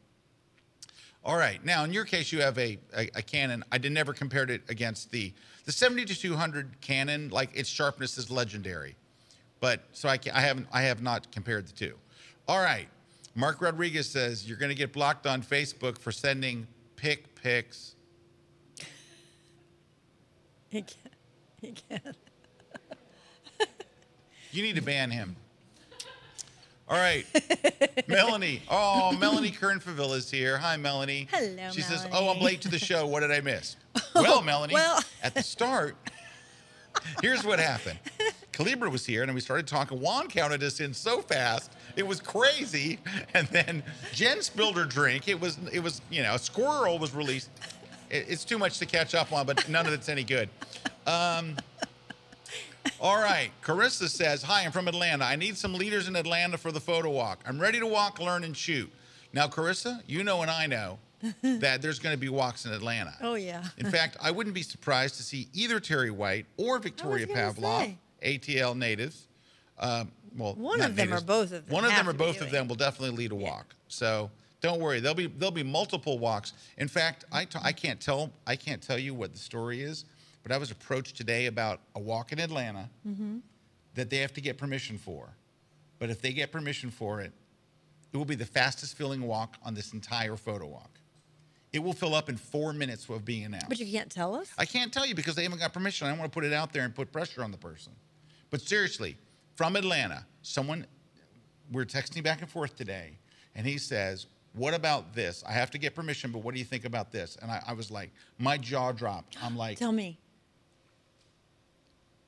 All right. Now, in your case, you have a Canon. I never compared it against the 70 to 200 Canon. Like, its sharpness is legendary, but so I have not compared the two. All right. Mark Rodriguez says you're going to get blocked on Facebook for sending pics. He can't. You need to ban him. All right. Melanie. Oh, Melanie Kernfaville is here. Hi, Melanie. Hello, She says, Melanie. oh, I'm late to the show. What did I miss? Well, Melanie, at the start, here's what happened. Kalebra was here, and we started talking. Juan counted us in so fast. It was crazy. And then Jen spilled her drink. It was a squirrel was released. It's too much to catch up on, but none of it's any good. All right. Carissa says, hi, I'm from Atlanta. I need some leaders in Atlanta for the photo walk. I'm ready to walk, learn, and shoot. Now, Carissa, you know and I know that there's going to be walks in Atlanta. Oh, yeah. In fact, I wouldn't be surprised to see either Terry White or Victoria Pavlov, ATL natives. One of them or both of them. One of them or both of them will definitely lead a walk. So don't worry. There'll be multiple walks. In fact, I can't tell you what the story is. But I was approached today about a walk in Atlanta that they have to get permission for. But if they get permission for it, it will be the fastest filling walk on this entire photo walk. It will fill up in 4 minutes of being announced. But you can't tell us? I can't tell you because they haven't got permission. I don't want to put it out there and put pressure on the person. But seriously, from Atlanta, we're texting back and forth today, and he says, what about this? I have to get permission, but what do you think about this? And I was like, my jaw dropped. I'm like, Tell me.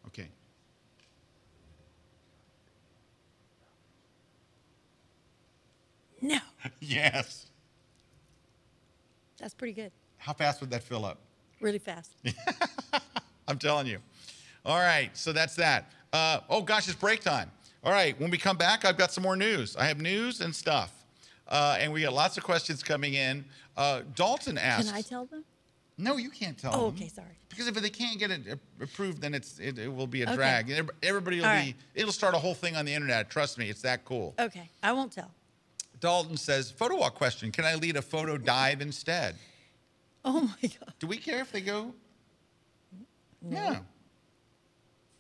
okay. No. Yes. That's pretty good. How fast would that fill up? Really fast. I'm telling you. All right, so that's that. Oh, gosh, it's break time. All right, when we come back, I've got some more news. I have news and stuff. And we got lots of questions coming in. Dalton asks. Can I tell them? No, you can't tell Oh, them. okay, sorry. Because if they can't get it approved, then it will be a Okay. drag. Everybody will All be, right. it'll start a whole thing on the internet. Trust me, it's that cool. Okay, I won't tell. Dalton says, photo walk question. Can I lead a photo dive instead? Oh my God. Do we care if they go? No.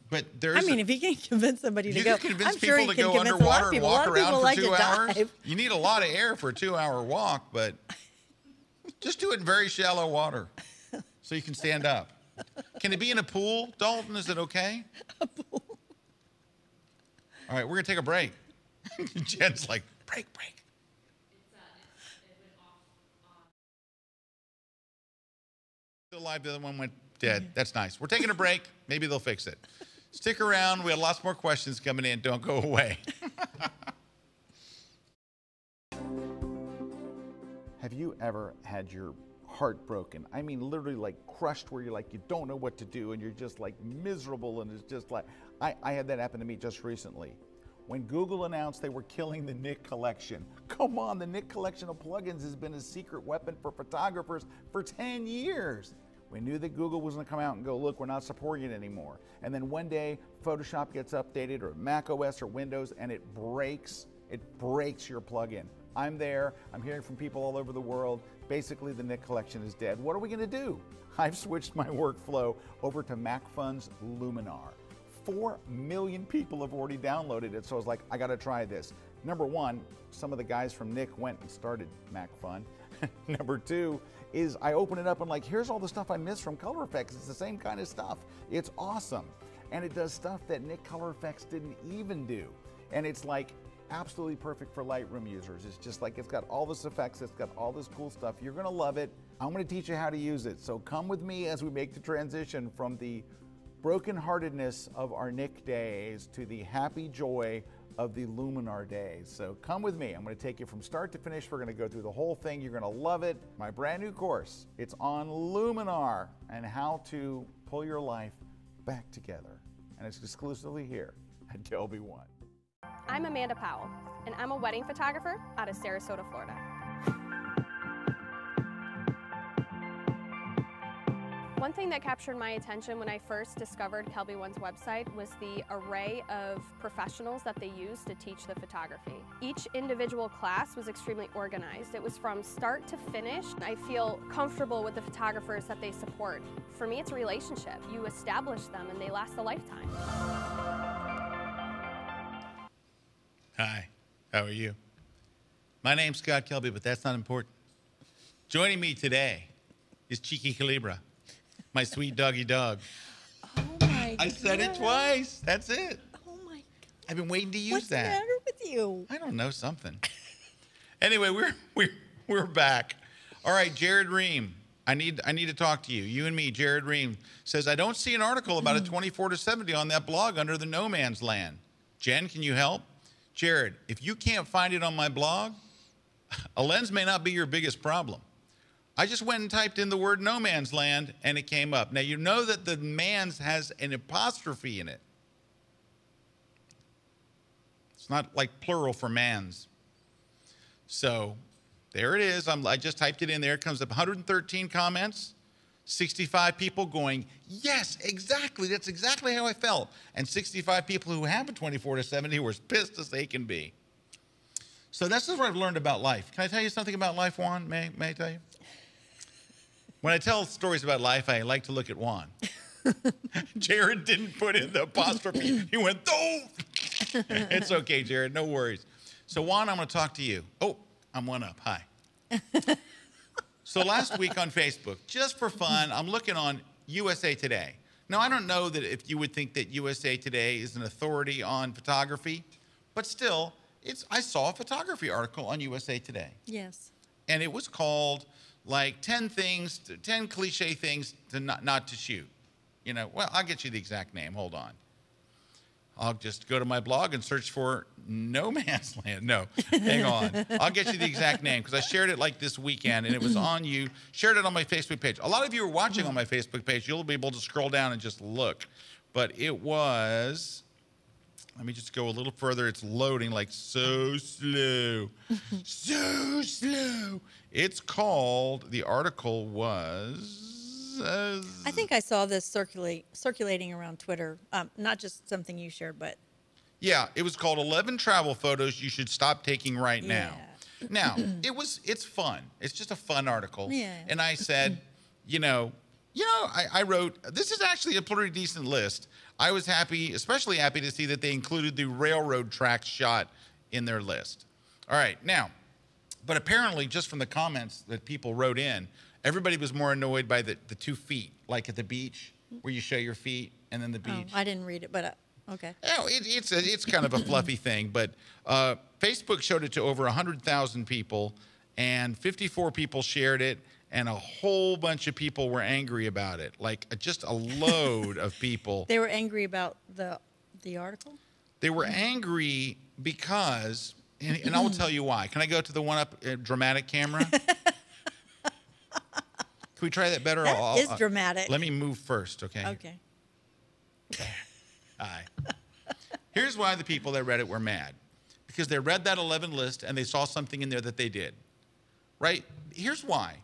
But there's. I mean, if he can convince somebody to you go, can convince I'm sure people he to can go convince a lot underwater of and people. A walk lot of around people for like 2 to hours. dive. You need a lot of air for a 2-hour walk, but just do it in very shallow water so you can stand up. Can it be in a pool, Dalton? Is it okay? A pool. All right, we're gonna take a break. Jen's like, break. Still alive, the other one went dead. That's nice. We're taking a break. Maybe they'll fix it. Stick around. We have lots more questions coming in. Don't go away. Have you ever had your heart broken? I mean, literally like crushed where you're like, you don't know what to do and you're just like miserable and it's just like, I had that happen to me just recently. When Google announced they were killing the Nik collection. Come on, the Nik collection of plugins has been a secret weapon for photographers for 10 years. We knew that Google was gonna come out and go, look, we're not supporting it anymore. And then one day, Photoshop gets updated or Mac OS or Windows and it breaks your plugin. I'm there, I'm hearing from people all over the world. Basically, the Nik collection is dead. What are we gonna do? I've switched my workflow over to MacFun's Luminar. 4 million people have already downloaded it, so I was like, I gotta try this. Number one, some of the guys from Nik went and started MacFun. Number two is I open it up and like, here's all the stuff I missed from Color Effects. It's the same kind of stuff. It's awesome. And it does stuff that Nik Color Effects didn't even do. And it's like absolutely perfect for Lightroom users. It's just like, it's got all this effects, it's got all this cool stuff. You're gonna love it. I'm gonna teach you how to use it. So come with me as we make the transition from the brokenheartedness of our Nik days to the happy joy of the Luminar days. So come with me. I'm going to take you from start to finish. We're going to go through the whole thing. You're going to love it. My brand new course. It's on Luminar and how to pull your life back together. And it's exclusively here at KelbyOne. I'm Amanda Powell, and I'm a wedding photographer out of Sarasota, Florida. One thing that captured my attention when I first discovered KelbyOne's website was the array of professionals that they use to teach the photography. Each individual class was extremely organized. It was from start to finish. I feel comfortable with the photographers that they support. For me, it's a relationship. You establish them and they last a lifetime. Hi, how are you? My name's Scott Kelby, but that's not important. Joining me today is Cheeky Kalebra, my sweet doggy dog. Oh my God. I said it twice. That's it. Oh my God. I've been waiting to use What's that. the matter with you? I don't know, something. Anyway, we're back. All right, Jared Ream. I need to talk to you. You and me, Jared Ream says, I don't see an article about a 24-70 on that blog under the no man's land. Jen, can you help? Jared, if you can't find it on my blog, a lens may not be your biggest problem. I just went and typed in the word no man's land and it came up. Now you know that the man's has an apostrophe in it. It's not like plural for mans. So there it is. I just typed it in there. It comes up 113 comments, 65 people going, yes, exactly. That's exactly how I felt. And 65 people who have a 24-70 who were as pissed as they can be. So this is what I've learned about life. Can I tell you something about life, Juan? May I tell you? When I tell stories about life, I like to look at Juan. Jared didn't put in the apostrophe. He went, oh! It's okay, Jared. No worries. So, Juan, I'm going to talk to you. Oh, I'm one up. Hi. So last week on Facebook, just for fun, I'm looking on USA Today. Now, I don't know that if you would think that USA Today is an authority on photography, but still, I saw a photography article on USA Today. Yes. And it was called like 10 cliche things to not to shoot. You know, well, I'll get you the exact name. Hold on. I'll just go to my blog and search for no man's land. No, hang on. I'll get you the exact name because I shared it like this weekend and it was on you. Shared it on my Facebook page. A lot of you are watching on my Facebook page. You'll be able to scroll down and just look. But it was, let me just go a little further. It's loading like so slow. So slow. It's called, the article was, I think I saw this circulating around Twitter. Not just something you shared, but Yeah, it was called 11 travel photos you should stop taking right now. Yeah. Now, it's fun. It's just a fun article. Yeah. And I said, I wrote, this is actually a pretty decent list. I was especially happy to see that they included the railroad tracks shot in their list. All right, now, but apparently just from the comments that people wrote in, everybody was more annoyed by the 2 feet, like at the beach where you show your feet and then the beach. I didn't read it, but okay. Oh, it's kind of a fluffy thing, but Facebook showed it to over 100,000 people, and 54 people shared it, and a whole bunch of people were angry about it. Like just a load of people. They were angry about the article? They were angry because, and I will tell you why. Can I go to the one up dramatic camera? Can we try that better? That is dramatic. Let me move first, okay? Okay. Hi. Here's why the people that read it were mad. Because they read that 11 list and they saw something in there that they did. Right? Here's why.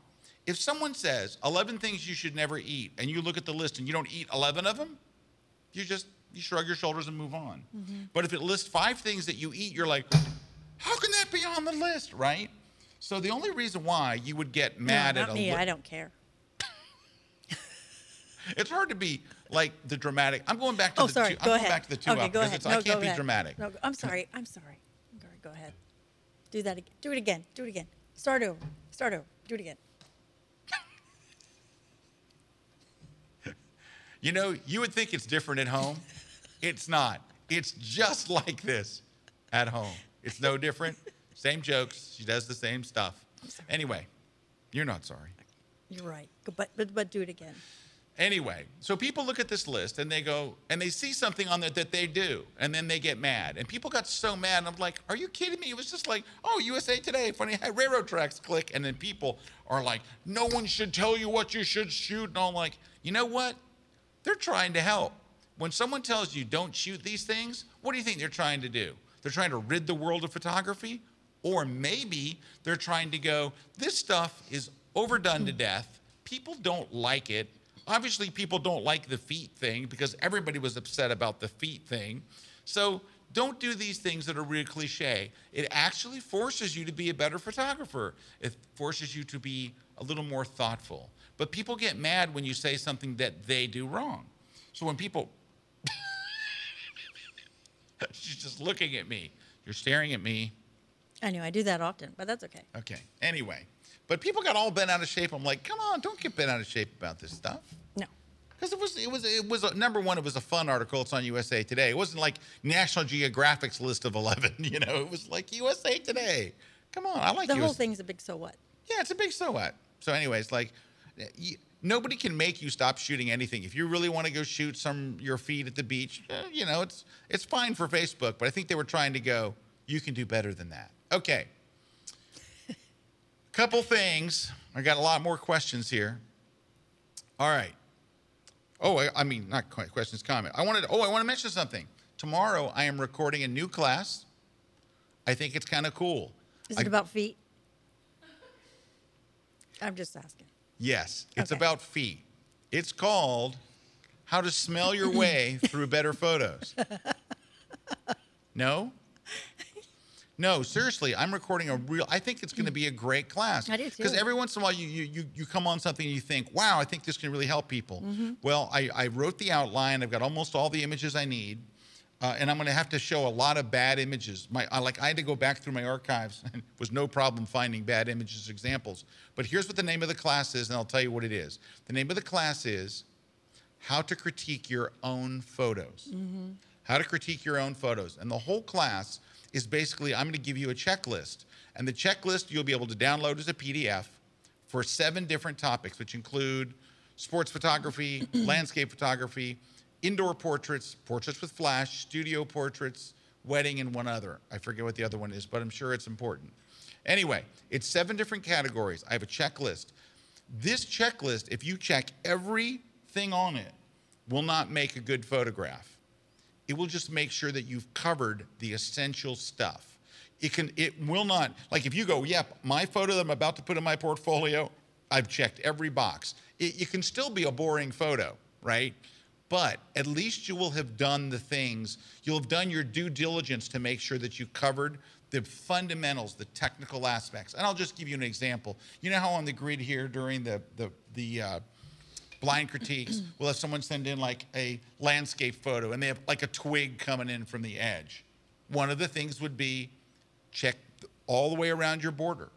If someone says 11 things you should never eat and you look at the list and you don't eat 11 of them, you shrug your shoulders and move on. Mm-hmm. But if it lists 5 things that you eat, you're like, how can that be on the list, right? So the only reason why you would get mad no, at not me. I don't care. It's hard to be like the dramatic. I'm going back to the sorry. two. Go I'm ahead. going back to the two Okay, up go because ahead. I can't be dramatic. No, I'm sorry. I'm sorry. Go ahead. Do that again. Do it again. Do it again. Start over. Start over. Do it again. You would think it's different at home. It's not. It's just like this at home. It's no different. Same jokes. She does the same stuff. Anyway, you're not sorry. You're right. But do it again. Anyway, so people look at this list and they go, and they see something on there that they do, and then they get mad. And people got so mad, and I'm like, are you kidding me? It was just like, oh, USA Today, funny railroad tracks, click. And then people are like, no one should tell you what you should shoot. And I'm like, you know what? They're trying to help. When someone tells you don't shoot these things, what do you think they're trying to do? They're trying to rid the world of photography? Or maybe they're trying to go, this stuff is overdone to death. People don't like it. Obviously, people don't like the feet thing because everybody was upset about the feet thing. So don't do these things that are really cliche. It actually forces you to be a better photographer. It forces you to be a little more thoughtful. But people get mad when you say something that they do wrong. So when people, she's just looking at me. You're staring at me. I know. I do that often, but that's okay. Okay. Anyway. But people got all bent out of shape. I'm like, come on, don't get bent out of shape about this stuff. No. Because it was number one, it was a fun article. It's on USA Today. It wasn't like National Geographic's list of 11, It was like USA Today. Come on, I like the whole thing's a big so what. Yeah, it's a big so what. So anyways, like, nobody can make you stop shooting anything. If you really want to go shoot your feet at the beach, it's fine for Facebook. But I think they were trying to go, you can do better than that. Okay. Couple things. I got a lot more questions here. All right. Oh, I mean, not quite questions, comment. I want to mention something. Tomorrow, I am recording a new class. I think it's kind of cool. Is it about feet? I'm just asking. Yes, it's Okay. about feet. It's called How to Smell Your Way Through Better Photos. No? No, seriously, I'm recording I think it's going to be a great class. I do too. Because every once in a while you come on something and you think, wow, I think this can really help people. Mm-hmm. Well, I wrote the outline. I've got almost all the images I need. And I'm going to have to show a lot of bad images. I had to go back through my archives. It was no problem finding bad images examples. But here's what the name of the class is, and I'll tell you what it is. The name of the class is How to Critique Your Own Photos. Mm-hmm. How to critique your own photos. And the whole class is basically, I'm going to give you a checklist. And the checklist you'll be able to download as a PDF for 7 different topics, which include sports photography, landscape photography, indoor portraits, portraits with flash, studio portraits, wedding, and one other. I forget what the other one is, but I'm sure it's important. Anyway, it's 7 different categories. I have a checklist. This checklist, if you check everything on it, will not make a good photograph. It will just make sure that you've covered the essential stuff. It will not, like if you go, yep, my photo that I'm about to put in my portfolio, I've checked every box. You can still be a boring photo, right? But at least you will have done the things, you'll have done your due diligence to make sure that you covered the fundamentals, the technical aspects. And I'll just give you an example. You know how on the grid here during the blind critiques, we'll have someone send in like a landscape photo and they have like a twig coming in from the edge. One of the things would be check all the way around your border.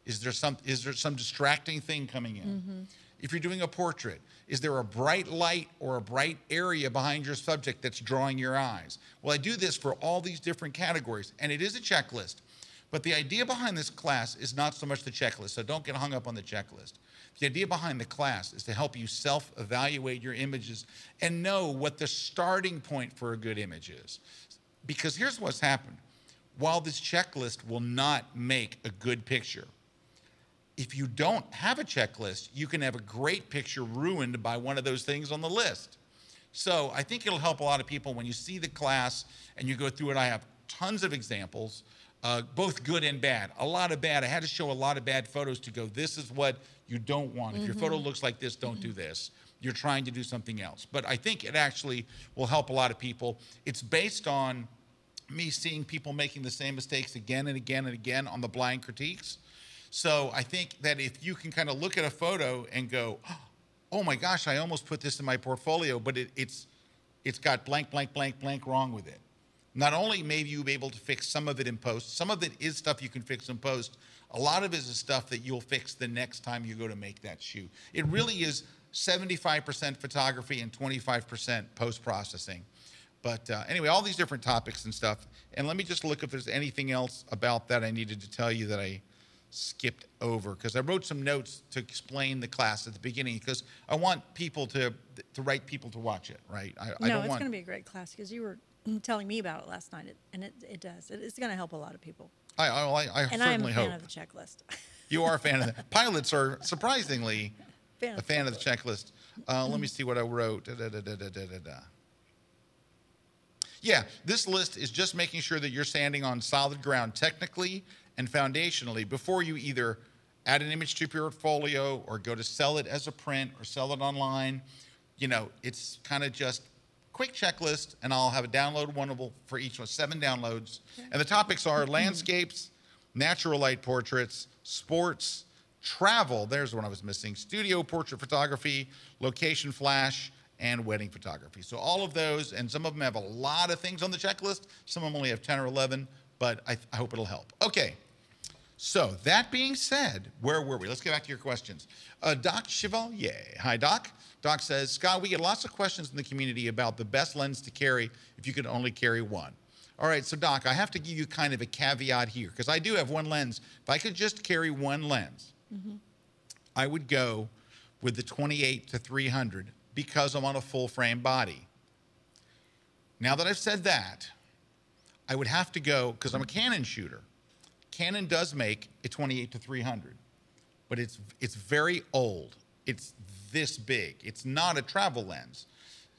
Is there some distracting thing coming in? If you're doing a portrait, is there a bright light or a bright area behind your subject that's drawing your eyes? Well, I do this for all these different categories, and it is a checklist. But the idea behind this class is not so much the checklist, so don't get hung up on the checklist. The idea behind the class is to help you self-evaluate your images and know what the starting point for a good image is. Because here's what's happened. While this checklist will not make a good picture, if you don't have a checklist, you can have a great picture ruined by one of those things on the list. So I think it'll help a lot of people when you see the class and you go through it. I have tons of examples, both good and bad. A lot of bad. I had to show a lot of bad photos to go, this is what you don't want. If your photo looks like this, don't do this. You're trying to do something else. But I think it actually will help a lot of people. It's based on me seeing people making the same mistakes again and again and again on the blind critiques. So I think that if you can kind of look at a photo and go, oh my gosh, I almost put this in my portfolio, but it's got blank, blank, blank, blank wrong with it. Not only may you be able to fix some of it in post, some of it is stuff you can fix in post. A lot of it is stuff that you'll fix the next time you go to make that shoot. It really is 75% photography and 25% post-processing. But anyway, all these different topics and stuff. And let me just look if there's anything else about that I needed to tell you that I skipped over, because I wrote some notes to explain the class at the beginning, because I want people to write people to watch it, right? I No, don't it's want... going to be a great class because you were telling me about it last night, and it does. It's going to help a lot of people. I And I am certainly a fan hope. of the checklist. You are a fan of that. Pilots are surprisingly a fan of the checklist. Let me see what I wrote. Yeah, this list is just making sure that you're standing on solid ground technically and foundationally before you either add an image to your portfolio or go to sell it as a print or sell it online. You know, it's kind of just quick checklist, and I'll have a downloadable for each one, 7 downloads. Okay. And the topics are landscapes, natural light portraits, sports, travel, there's one I was missing, studio portrait photography, location flash, and wedding photography. So all of those, and some of them have a lot of things on the checklist. Some of them only have 10 or 11, but I hope it'll help. Okay, so that being said, where were we? Let's get back to your questions. Doc Chevalier. Hi, Doc. Doc says, Scott, we get lots of questions in the community about the best lens to carry if you could only carry one. All right, so Doc, I have to give you kind of a caveat here, because I do have one lens. If I could just carry one lens, I would go with the 28-300 because I'm on a full frame body. Now that I've said that, I would have to go, because I'm a Canon shooter. Canon does make a 28-300, but it's very old. It's this big. It's not a travel lens.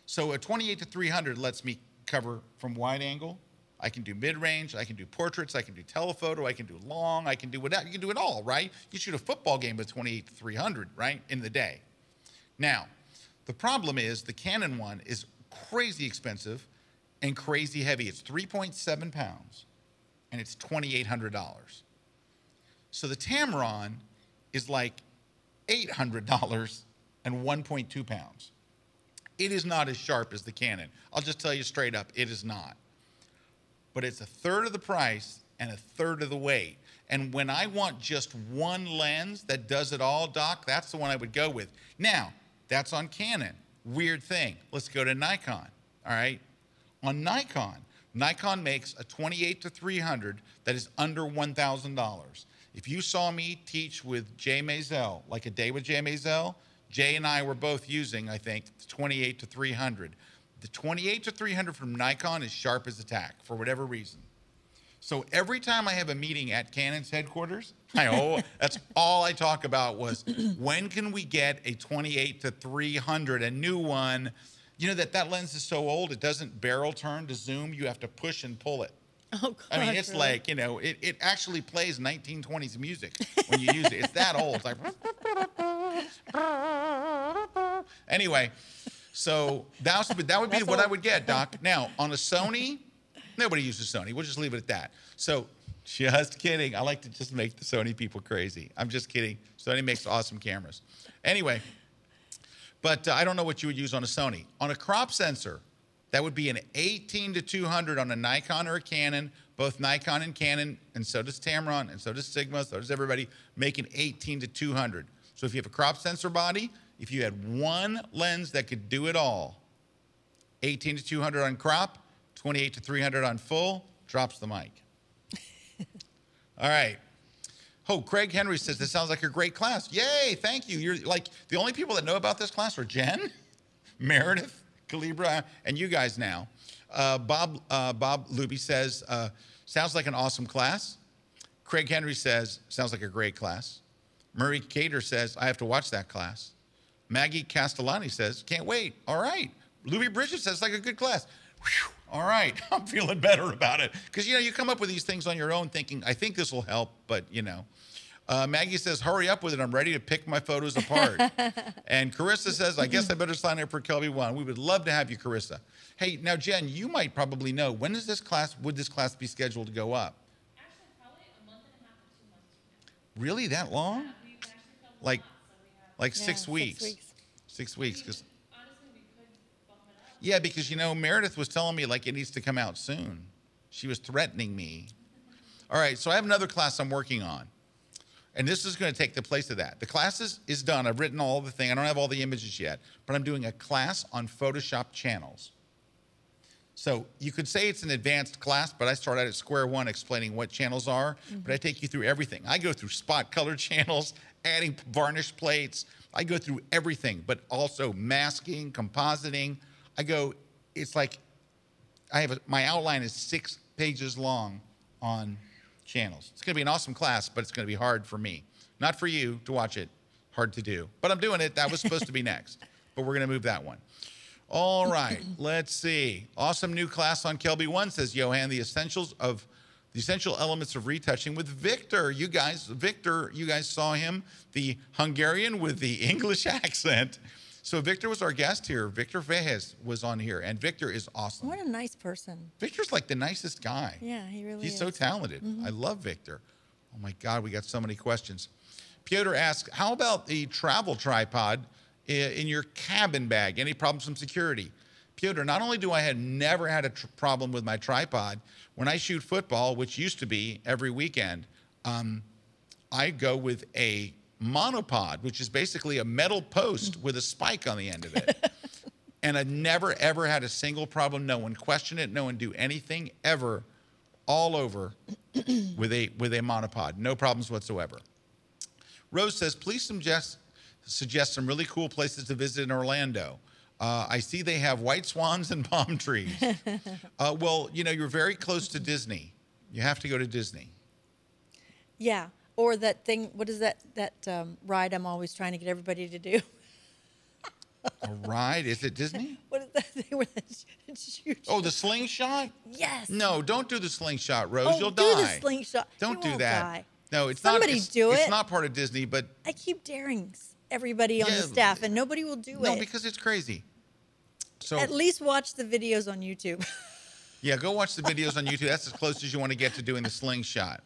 So a 28-300 lets me cover from wide angle. I can do mid-range, I can do portraits, I can do telephoto, I can do long, I can do whatever. You can do it all, right? You shoot a football game with 28-300, right, in the day. Now, the problem is the Canon one is crazy expensive and crazy heavy. It's 3.7 pounds, and it's $2,800. So the Tamron is like $800 and 1.2 pounds. It is not as sharp as the Canon. I'll just tell you straight up, it is not. But it's a third of the price and a third of the weight. And when I want just one lens that does it all, Doc, that's the one I would go with. Now, that's on Canon. Weird thing. Let's go to Nikon, all right? On Nikon, Nikon makes a 28-300 that is under $1,000. If you saw me teach with Jay Maisel, like a day with Jay Maisel, Jay and I were both using, I think, 28-300. The 28-300 from Nikon is sharp as a tack for whatever reason. So every time I have a meeting at Canon's headquarters, that's all I talk about was, when can we get a 28-300, a new one? You know that lens is so old, it doesn't barrel turn to zoom. You have to push and pull it. Oh, gosh, I mean, it's really? like, you know, it actually plays 1920s music when you use it. It's that old. It's like, Anyway, so that would be what I would get, Doc. Now, on a Sony, nobody uses Sony. We'll just leave it at that. So, just kidding. I like to just make the Sony people crazy. I'm just kidding. Sony makes awesome cameras. Anyway, but I don't know what you would use on a Sony. On a crop sensor, that would be an 18 to 200 on a Nikon or a Canon. Both Nikon and Canon, and so does Tamron, and so does Sigma, so does everybody, make an 18 to 200. So if you have a crop sensor body, if you had one lens that could do it all, 18 to 200 on crop, 28 to 300 on full, drops the mic. All right. Oh, Craig Henry says, this sounds like a great class. Yay, thank you. You're like, the only people that know about this class are Jen, Meredith, Kalebra, and you guys now. Bob Luby says, sounds like an awesome class. Craig Henry says, sounds like a great class. Murray Cater says, I have to watch that class. Maggie Castellani says, can't wait. All right. Louis Bridget says, like a good class. Whew. All right. I'm feeling better about it. Because, you know, you come up with these things on your own thinking, I think this will help, but, you know. Maggie says, hurry up with it. I'm ready to pick my photos apart. And Carissa says, I guess I better sign up for KelbyOne. We would love to have you, Carissa. Hey, now, Jen, you might probably know, when is this class, would this class be scheduled to go up? Actually, probably a month and a half or 2 months from now. Really, that long? Yeah, we've actually filmed a Like, lot, so we have, like Yeah, 6 weeks. 6 weeks. 6 weeks. 'Cause honestly, we could bump it up. yeah, because, you know, Meredith was telling me, like, it needs to come out soon. She was threatening me. All right, so I have another class I'm working on. And this is going to take the place of that. The class is done. I've written all the thing. I don't have all the images yet, but I'm doing a class on Photoshop channels. So you could say it's an advanced class, but I start out at square one explaining what channels are, but I take you through everything. I go through spot color channels, adding varnish plates. I go through everything, but also masking, compositing. It's like, my outline is 6 pages long on channels. It's going to be an awesome class, but it's going to be hard for me. Not for you to watch it, hard to do. But I'm doing it. That was supposed to be next, but we're going to move that one. All right, let's see. Awesome new class on KelbyOne, says Johan, the essential elements of retouching with Victor. You guys saw him, the Hungarian with the English accent. So Victor was our guest here. Victor Vejes was on here, and Victor is awesome. What a nice person. Victor's like the nicest guy. Yeah, he really is. He's so talented. I love Victor. Oh my God, we got so many questions. Piotr asks, how about the travel tripod in your cabin bag? Any problems from security? Piotr, not only do I never had a problem with my tripod, when I shoot football, which used to be every weekend, I go with a monopod, which is basically a metal post with a spike on the end of it. And I never, ever had a single problem. No one questioned it. No one do anything ever, all over with a monopod. No problems whatsoever. Rose says, please suggest some really cool places to visit in Orlando. I see they have white swans and palm trees. Well, you know, you're very close to Disney. You have to go to Disney. Yeah. Or that thing, what is that ride I'm always trying to get everybody to do? A ride? Is it Disney? What is that thing where they shoot? Oh, the slingshot? Yes. No, don't do the slingshot, Rose. You'll do die. the slingshot. Don't You do won't that. die. No, it's Somebody not. do It's it. not part of Disney, but I keep daring everybody on the staff, and nobody will do it. no, because it's crazy. So At least watch the videos on YouTube. yeah, go watch the videos on YouTube. That's as close as you want to get to doing the slingshot.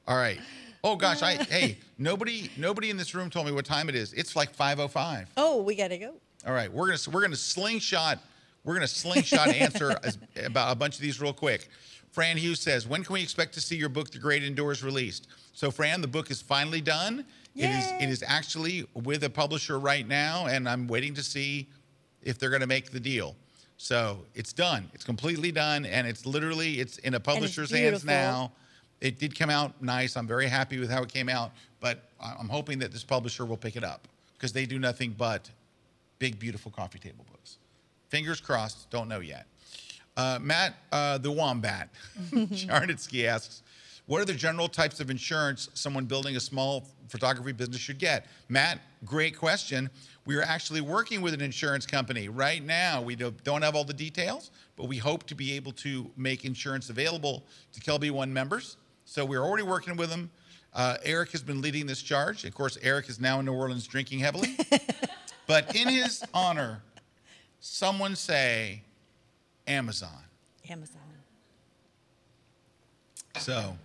All right. Oh gosh, hey, nobody in this room told me what time it is. It's like 5:05. Oh, we gotta go. All right, we're gonna slingshot. We're gonna slingshot answer about a bunch of these real quick. Fran Hughes says, when can we expect to see your book, The Great Indoors, released? So Fran, the book is finally done. Yay. It is actually with a publisher right now, and I'm waiting to see if they're gonna make the deal. So it's done. It's completely done, and it's in a publisher's hands beautiful. now. It did come out nice. I'm very happy with how it came out, but I'm hoping that this publisher will pick it up because they do nothing but big, beautiful coffee table books. Fingers crossed. Don't know yet. Matt, the Wombat, Charnitsky asks, what are the general types of insurance someone building a small photography business should get? Matt, great question. We are actually working with an insurance company right now. We don't have all the details, but we hope to be able to make insurance available to KelbyOne members. So we're already working with them. Eric has been leading this charge. Of course, Eric is now in New Orleans drinking heavily. But in his honor, someone say Amazon. Amazon. So,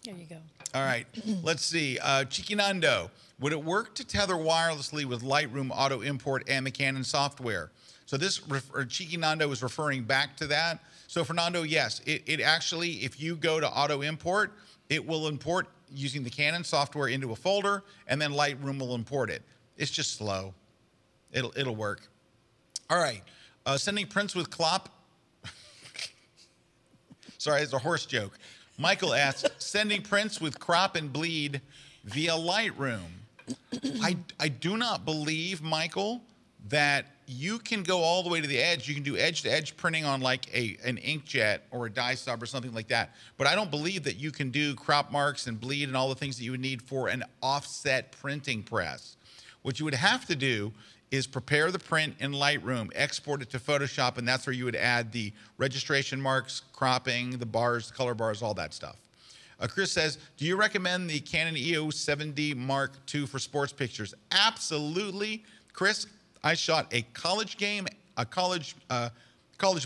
There you go. all right, let's see. Chiquinando, would it work to tether wirelessly with Lightroom auto import and the Canon software? So this Chiquinando is referring back to that. So Fernando, yes, it actually, if you go to auto import, it will import using the Canon software into a folder, and then Lightroom will import it. It's just slow. It'll work. All right, sending prints with Clop. Sorry, it's a horse joke. Michael asks, sending prints with crop and bleed via Lightroom. I do not believe, Michael, that you can go all the way to the edge. You can do edge-to-edge printing on like an inkjet or a dye sub or something like that. But I don't believe that you can do crop marks and bleed and all the things that you would need for an offset printing press. What you would have to do is prepare the print in Lightroom, export it to Photoshop, and that's where you would add the registration marks, cropping, the bars, the color bars, all that stuff. Chris says, do you recommend the Canon EOS 7D Mark II for sports pictures? Absolutely. Chris, I shot a college game, a college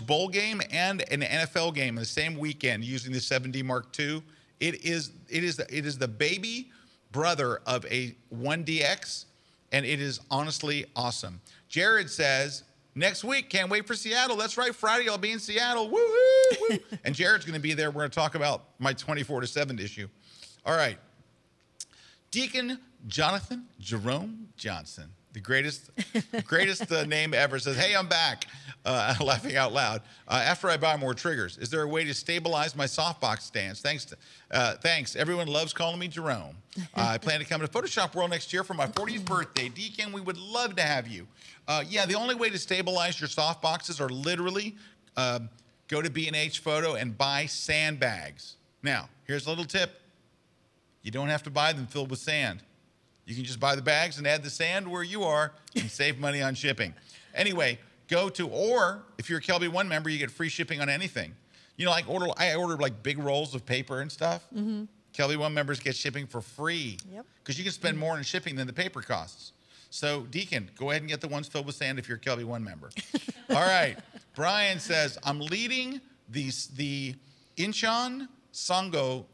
bowl game, and an NFL game in the same weekend using the 7D Mark II. It is the baby brother of a 1DX, and it is honestly awesome. Jared says, next week, can't wait for Seattle. That's right, Friday I'll be in Seattle. Woo, woo, woo. And Jared's going to be there. We're going to talk about my 24/7 issue. All right. Deacon Jonathan Jerome Johnson, the greatest name ever, says, hey, I'm back, laughing out loud. After I buy more triggers, is there a way to stabilize my softbox stance? Thanks. Everyone loves calling me Jerome. I plan to come to Photoshop World next year for my 40th birthday. Deacon, we would love to have you. Yeah, the only way to stabilize your softboxes are literally go to B&H Photo and buy sandbags. Now, here's a little tip. You don't have to buy them filled with sand. You can just buy the bags and add the sand where you are and save money on shipping. Anyway, or if you're a KelbyOne member, you get free shipping on anything. You know, I ordered like big rolls of paper and stuff. Mm-hmm. KelbyOne members get shipping for free. Yep. Because you can spend more in shipping than the paper costs. So, Deacon, go ahead and get the ones filled with sand if you're a KelbyOne member. All right. Brian says, I'm leading the Incheon Songdo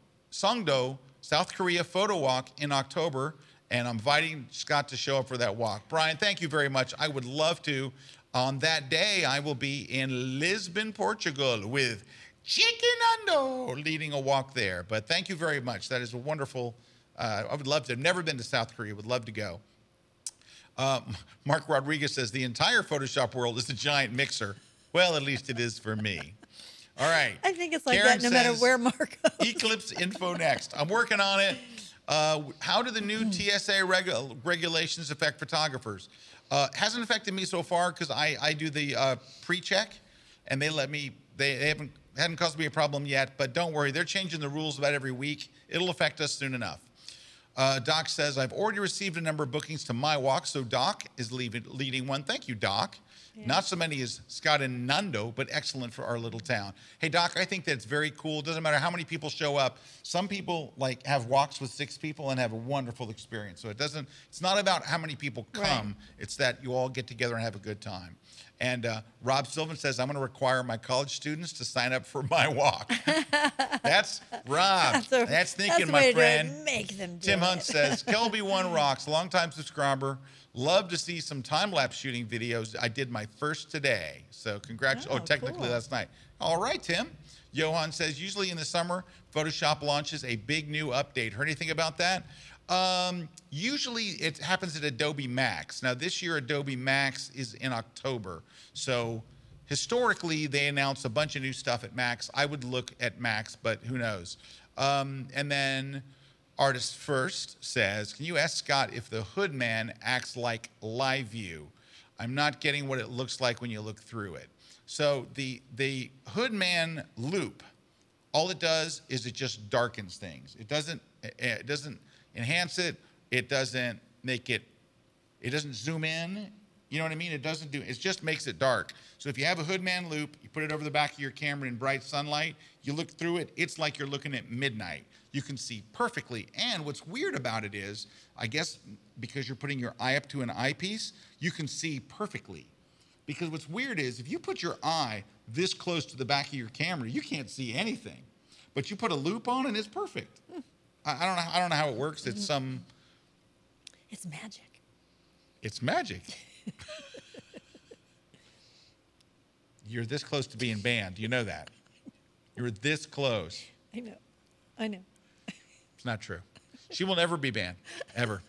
South Korea photo walk in October, and I'm inviting Scott to show up for that walk. Brian, thank you very much. I would love to. On that day, I will be in Lisbon, Portugal with Chiquinando leading a walk there. But thank you very much. That is a wonderful, I would love to. I've never been to South Korea. Would love to go. Mark Rodriguez says, the entire Photoshop world is a giant mixer. Well, at least it is for me. All right. I think it's like Karen that no matter says, where Mark goes. Eclipse info next. I'm working on it. How do the new TSA regulations affect photographers? Hasn't affected me so far because I do the pre-check, and they let me. They hadn't caused me a problem yet. But don't worry, they're changing the rules about every week. It'll affect us soon enough. Doc says, I've already received a number of bookings to my walk, so Doc is leading one. Thank you, Doc. Yeah. Not so many as Scott and Nando, but excellent for our little town. Hey, Doc, I think that's very cool. It doesn't matter how many people show up. Some people like have walks with 6 people and have a wonderful experience. So it's not about how many people come. Right. It's that you all get together and have a good time. And Rob Sylvan says, I'm going to require my college students to sign up for my walk. That's Rob. That's thinking, my friend. Make them do Tim Hunt it. says, KelbyOne rocks. Longtime subscriber. Love to see some time-lapse shooting videos. I did my first today. So congratulations. Oh, technically cool. Last night. All right, Tim. Johan says, usually in the summer, Photoshop launches a big new update. Heard anything about that? Usually it happens at Adobe Max. Now this year Adobe Max is in October. So historically they announce a bunch of new stuff at Max. I would look at Max, but who knows? And then Artist First says, can you ask Scott if the Hood Man acts like live view? I'm not getting what it looks like when you look through it. So the Hood Man loop, all it does is it just darkens things. It doesn't enhance it. It doesn't make it, it doesn't zoom in. You know what I mean? It doesn't do, it just makes it dark. So if you have a Hoodman loop, you put it over the back of your camera in bright sunlight, you look through it, it's like you're looking at midnight. You can see perfectly. And what's weird about it is, I guess because you're putting your eye up to an eyepiece, you can see perfectly. Because what's weird is if you put your eye this close to the back of your camera, you can't see anything. But you put a loop on and it's perfect. I don't know how it works. It's some... It's magic. It's magic. You're this close to being banned. You know that. You're this close. I know. I know. It's not true. She will never be banned, ever.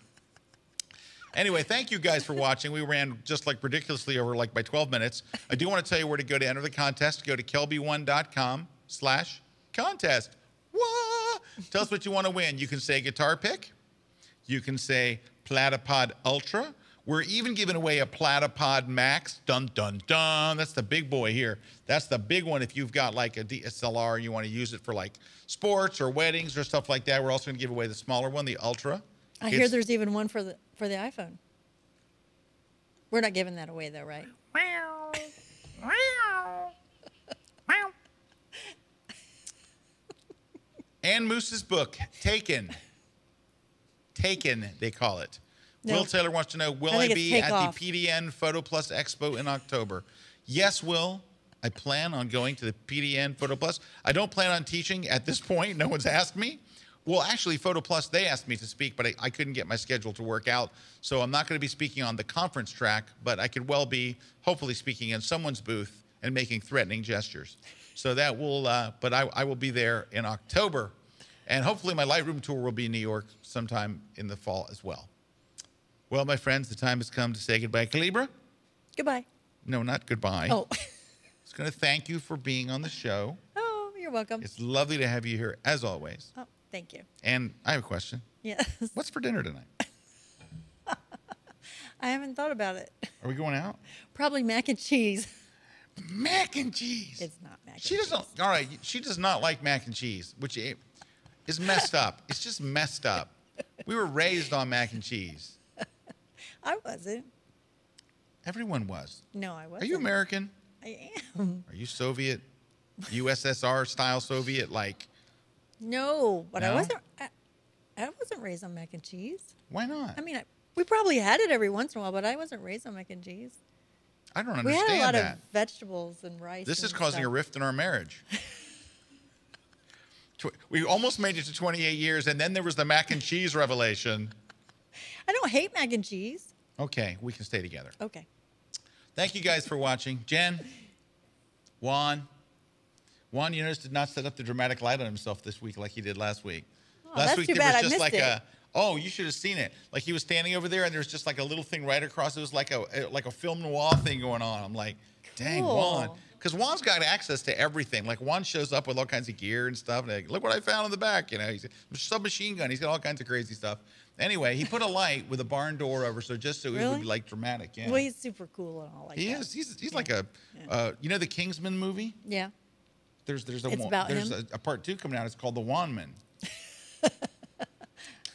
Anyway, thank you guys for watching. We ran just like ridiculously over like by 12 minutes. I do want to tell you where to go to enter the contest. Go to KelbyOne.com/contest. What? Tell us what you want to win. You can say guitar pick. You can say Platypod Ultra. We're even giving away a Platypod Max. Dun, dun, dun. That's the big boy here. That's the big one if you've got like a DSLR and you want to use it for like sports or weddings or stuff like that. We're also going to give away the smaller one, the Ultra. I hear there's even one for the iPhone. We're not giving that away though, right? Ann Moose's book, Taken. Taken, they call it. No. Will Taylor wants to know, will I be at the PDN Photo Plus Expo in October? Yes, Will. I plan on going to the PDN Photo Plus. I don't plan on teaching at this point. No one's asked me. Well, actually, Photo Plus, they asked me to speak, but I couldn't get my schedule to work out. So I'm not going to be speaking on the conference track, but I could well be hopefully speaking in someone's booth and making threatening gestures. So that will, but I will be there in October. And hopefully my Lightroom tour will be in New York sometime in the fall as well. Well, my friends, the time has come to say goodbye. Kalebra? Goodbye. No, not goodbye. Oh. I was going to thank you for being on the show. Oh, you're welcome. It's lovely to have you here, as always. Oh, thank you. And I have a question. Yes. What's for dinner tonight? I haven't thought about it. Are we going out? Probably mac and cheese. Mac and cheese. It's not mac and She cheese. doesn't. All right. She does not like mac and cheese, which is messed up. It's just messed up. We were raised on mac and cheese. I wasn't. Everyone was. No, I wasn't. Are you American? I am. Are you Soviet? USSR style Soviet? Like? No, but No? I wasn't. I wasn't raised on mac and cheese. Why not? I mean, we probably had it every once in a while, but I wasn't raised on mac and cheese. I don't We understand had a lot that. of vegetables and rice. This is and causing a stuff. rift in our marriage. We almost made it to 28 years, and then there was the mac and cheese revelation. I don't hate mac and cheese. Okay, we can stay together. Okay. Thank you guys for watching. Jen, Juan, you notice did not set up the dramatic light on himself this week like he did last week. Oh, Last that's week too there bad. I was just missed like it. oh, you should have seen it. Like he was standing over there and there's just like a little thing right across. It was like a film noir thing going on. I'm like, dang, Cool. Juan. Because Juan's got access to everything. Like Juan shows up with all kinds of gear and stuff. And like, look what I found in the back. You know, he's a submachine gun. He's got all kinds of crazy stuff. Anyway, he put a light with a barn door over, so just so it would Really? be like dramatic. Yeah. Well, he's super cool and all like He that. is. He's like a, you know, the Kingsman movie. Yeah. There's It's about him? a part 2 coming out. It's called The Wanman.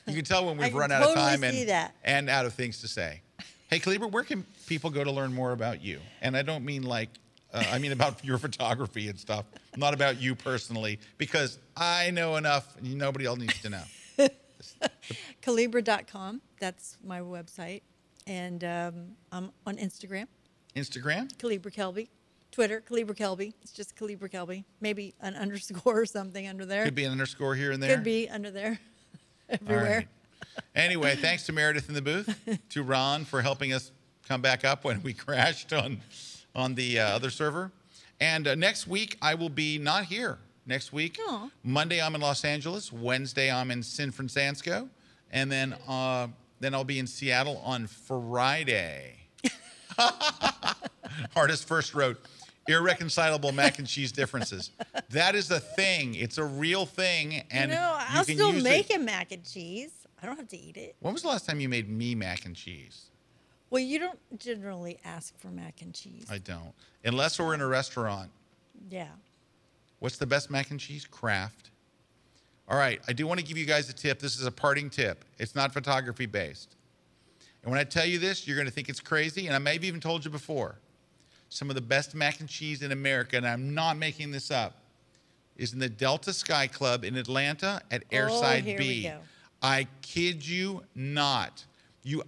You can tell when I we've can run out of totally time see that. and out of things to say. Hey, Kalebra, where can people go to learn more about you? And I don't mean like, I mean about your photography and stuff, not about you personally, because I know enough and nobody else needs to know. Kalebra.com. That's my website. And I'm on Instagram, Instagram? Kalebra Kelby. Twitter, Kalebra Kelby. It's just Kalebra Kelby. Maybe an underscore or something under there. Could be an underscore here and there. Could be under there. All Everywhere. right. Anyway, thanks to Meredith in the booth, to Ron for helping us come back up when we crashed on the other server. And next week, I will be not here. Next week, Aw. Monday, I'm in Los Angeles. Wednesday, I'm in San Francisco. And then I'll be in Seattle on Friday. Artist first wrote, irreconcilable mac and cheese differences. That is a thing. It's a real thing. And I'll you can still use make it. a mac and cheese. I don't have to eat it. When was the last time you made me mac and cheese? Well, you don't generally ask for mac and cheese. I don't. Unless we're in a restaurant. Yeah. What's the best mac and cheese? Kraft. All right. I do want to give you guys a tip. This is a parting tip. It's not photography based. And when I tell you this, you're going to think it's crazy, and I may have even told you before. Some of the best mac and cheese in America, and I'm not making this up, is in the Delta Sky Club in Atlanta at Airside here B. we go. I kid you not.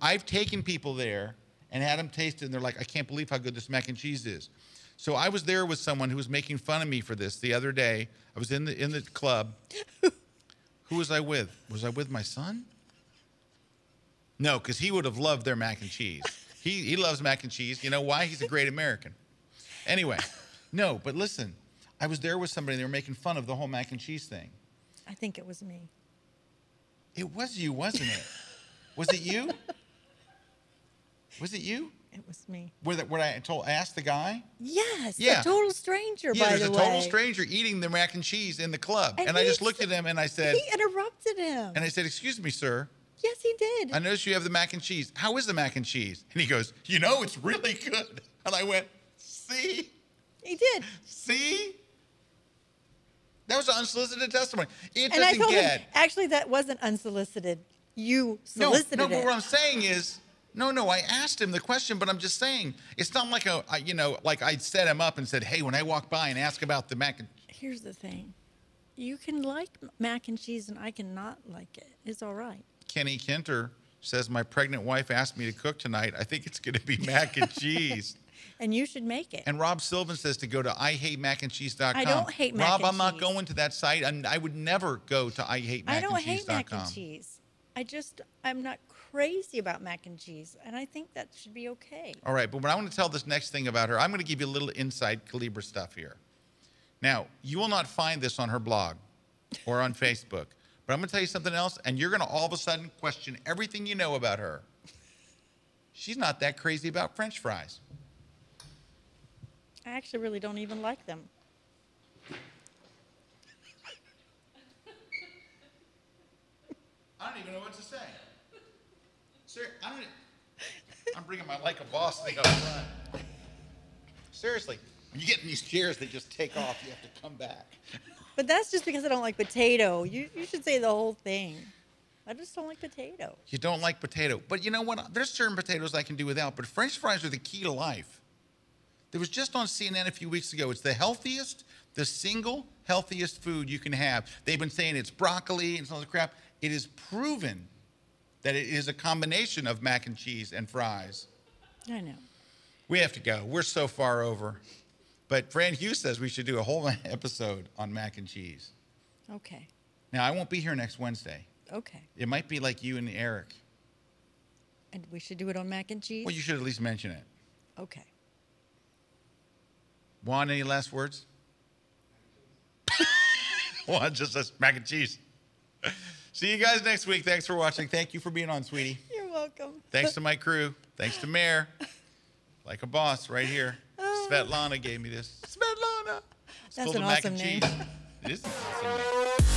I've taken people there and had them taste it, and they're like, I can't believe how good this mac and cheese is. So I was there with someone who was making fun of me for this the other day. I was in the club. Who was I with? Was I with my son? No, because he would have loved their mac and cheese. He loves mac and cheese. You know why? He's a great American. Anyway, no, but listen. I was there with somebody, and they were making fun of the whole mac and cheese thing. I think it was me. It was you, wasn't it? Was it you? Was it you? It was me. I asked the guy? Yes. Yeah. A total stranger, Yeah, by there's the a way. total stranger eating the mac and cheese in the club. And I just looked at him and I said, He interrupted him. and I said, excuse me, sir. Yes, he did. I noticed you have the mac and cheese. How is the mac and cheese? And he goes, you know, it's really good. And I went, see? He did. See? That was an unsolicited testimony. It And I doesn't told him, get. actually, that wasn't unsolicited. You solicited no, but it. what I'm saying is, no, I asked him the question, but I'm just saying, it's not like like I set him up and said, hey, when I walk by and ask about the mac and Here's the thing. You can like mac and cheese, and I cannot like it. It's all right. Kenny Kinter says, my pregnant wife asked me to cook tonight. I think it's going to be mac and cheese. And you should make it. And Rob Sylvan says to go to IHateMacandCheese.com. I don't hate mac Rob, and I'm not cheese. going to that site. I would never go to IHateMacandCheese.com. I don't hate mac and cheese. I'm not crazy about mac and cheese, and I think that should be okay. All right, but when I want to tell this next thing about her, I'm going to give you a little inside Kalebra stuff here. Now, you will not find this on her blog or on Facebook, but I'm going to tell you something else, and you're going to all of a sudden question everything you know about her. She's not that crazy about French fries. I actually really don't even like them. I don't even know what to say. I'm bringing my like a boss thing up front. Seriously, when you get in these chairs, they just take off. You have to come back. But that's just because I don't like potato. You should say the whole thing. I just don't like potato. You don't like potato. But you know what? There's certain potatoes I can do without, but French fries are the key to life. There was just on CNN a few weeks ago. It's the single healthiest food you can have. They've been saying it's broccoli and some other crap. It is proven that it is a combination of mac and cheese and fries. I know. We have to go. We're so far over. But Fran Hughes says we should do a whole episode on mac and cheese. Okay. Now, I won't be here next Wednesday. Okay. It might be like you and Eric. And we should do it on mac and cheese? Well, you should at least mention it. Okay. Juan, any last words? Juan just says mac and cheese. See you guys next week. Thanks for watching. Thank you for being on, sweetie. You're welcome. Thanks to my crew. Thanks to Mayor. Like a boss right here. Svetlana gave me this. Svetlana. It's That's filled an with mac awesome and name. cheese. It is an awesome name.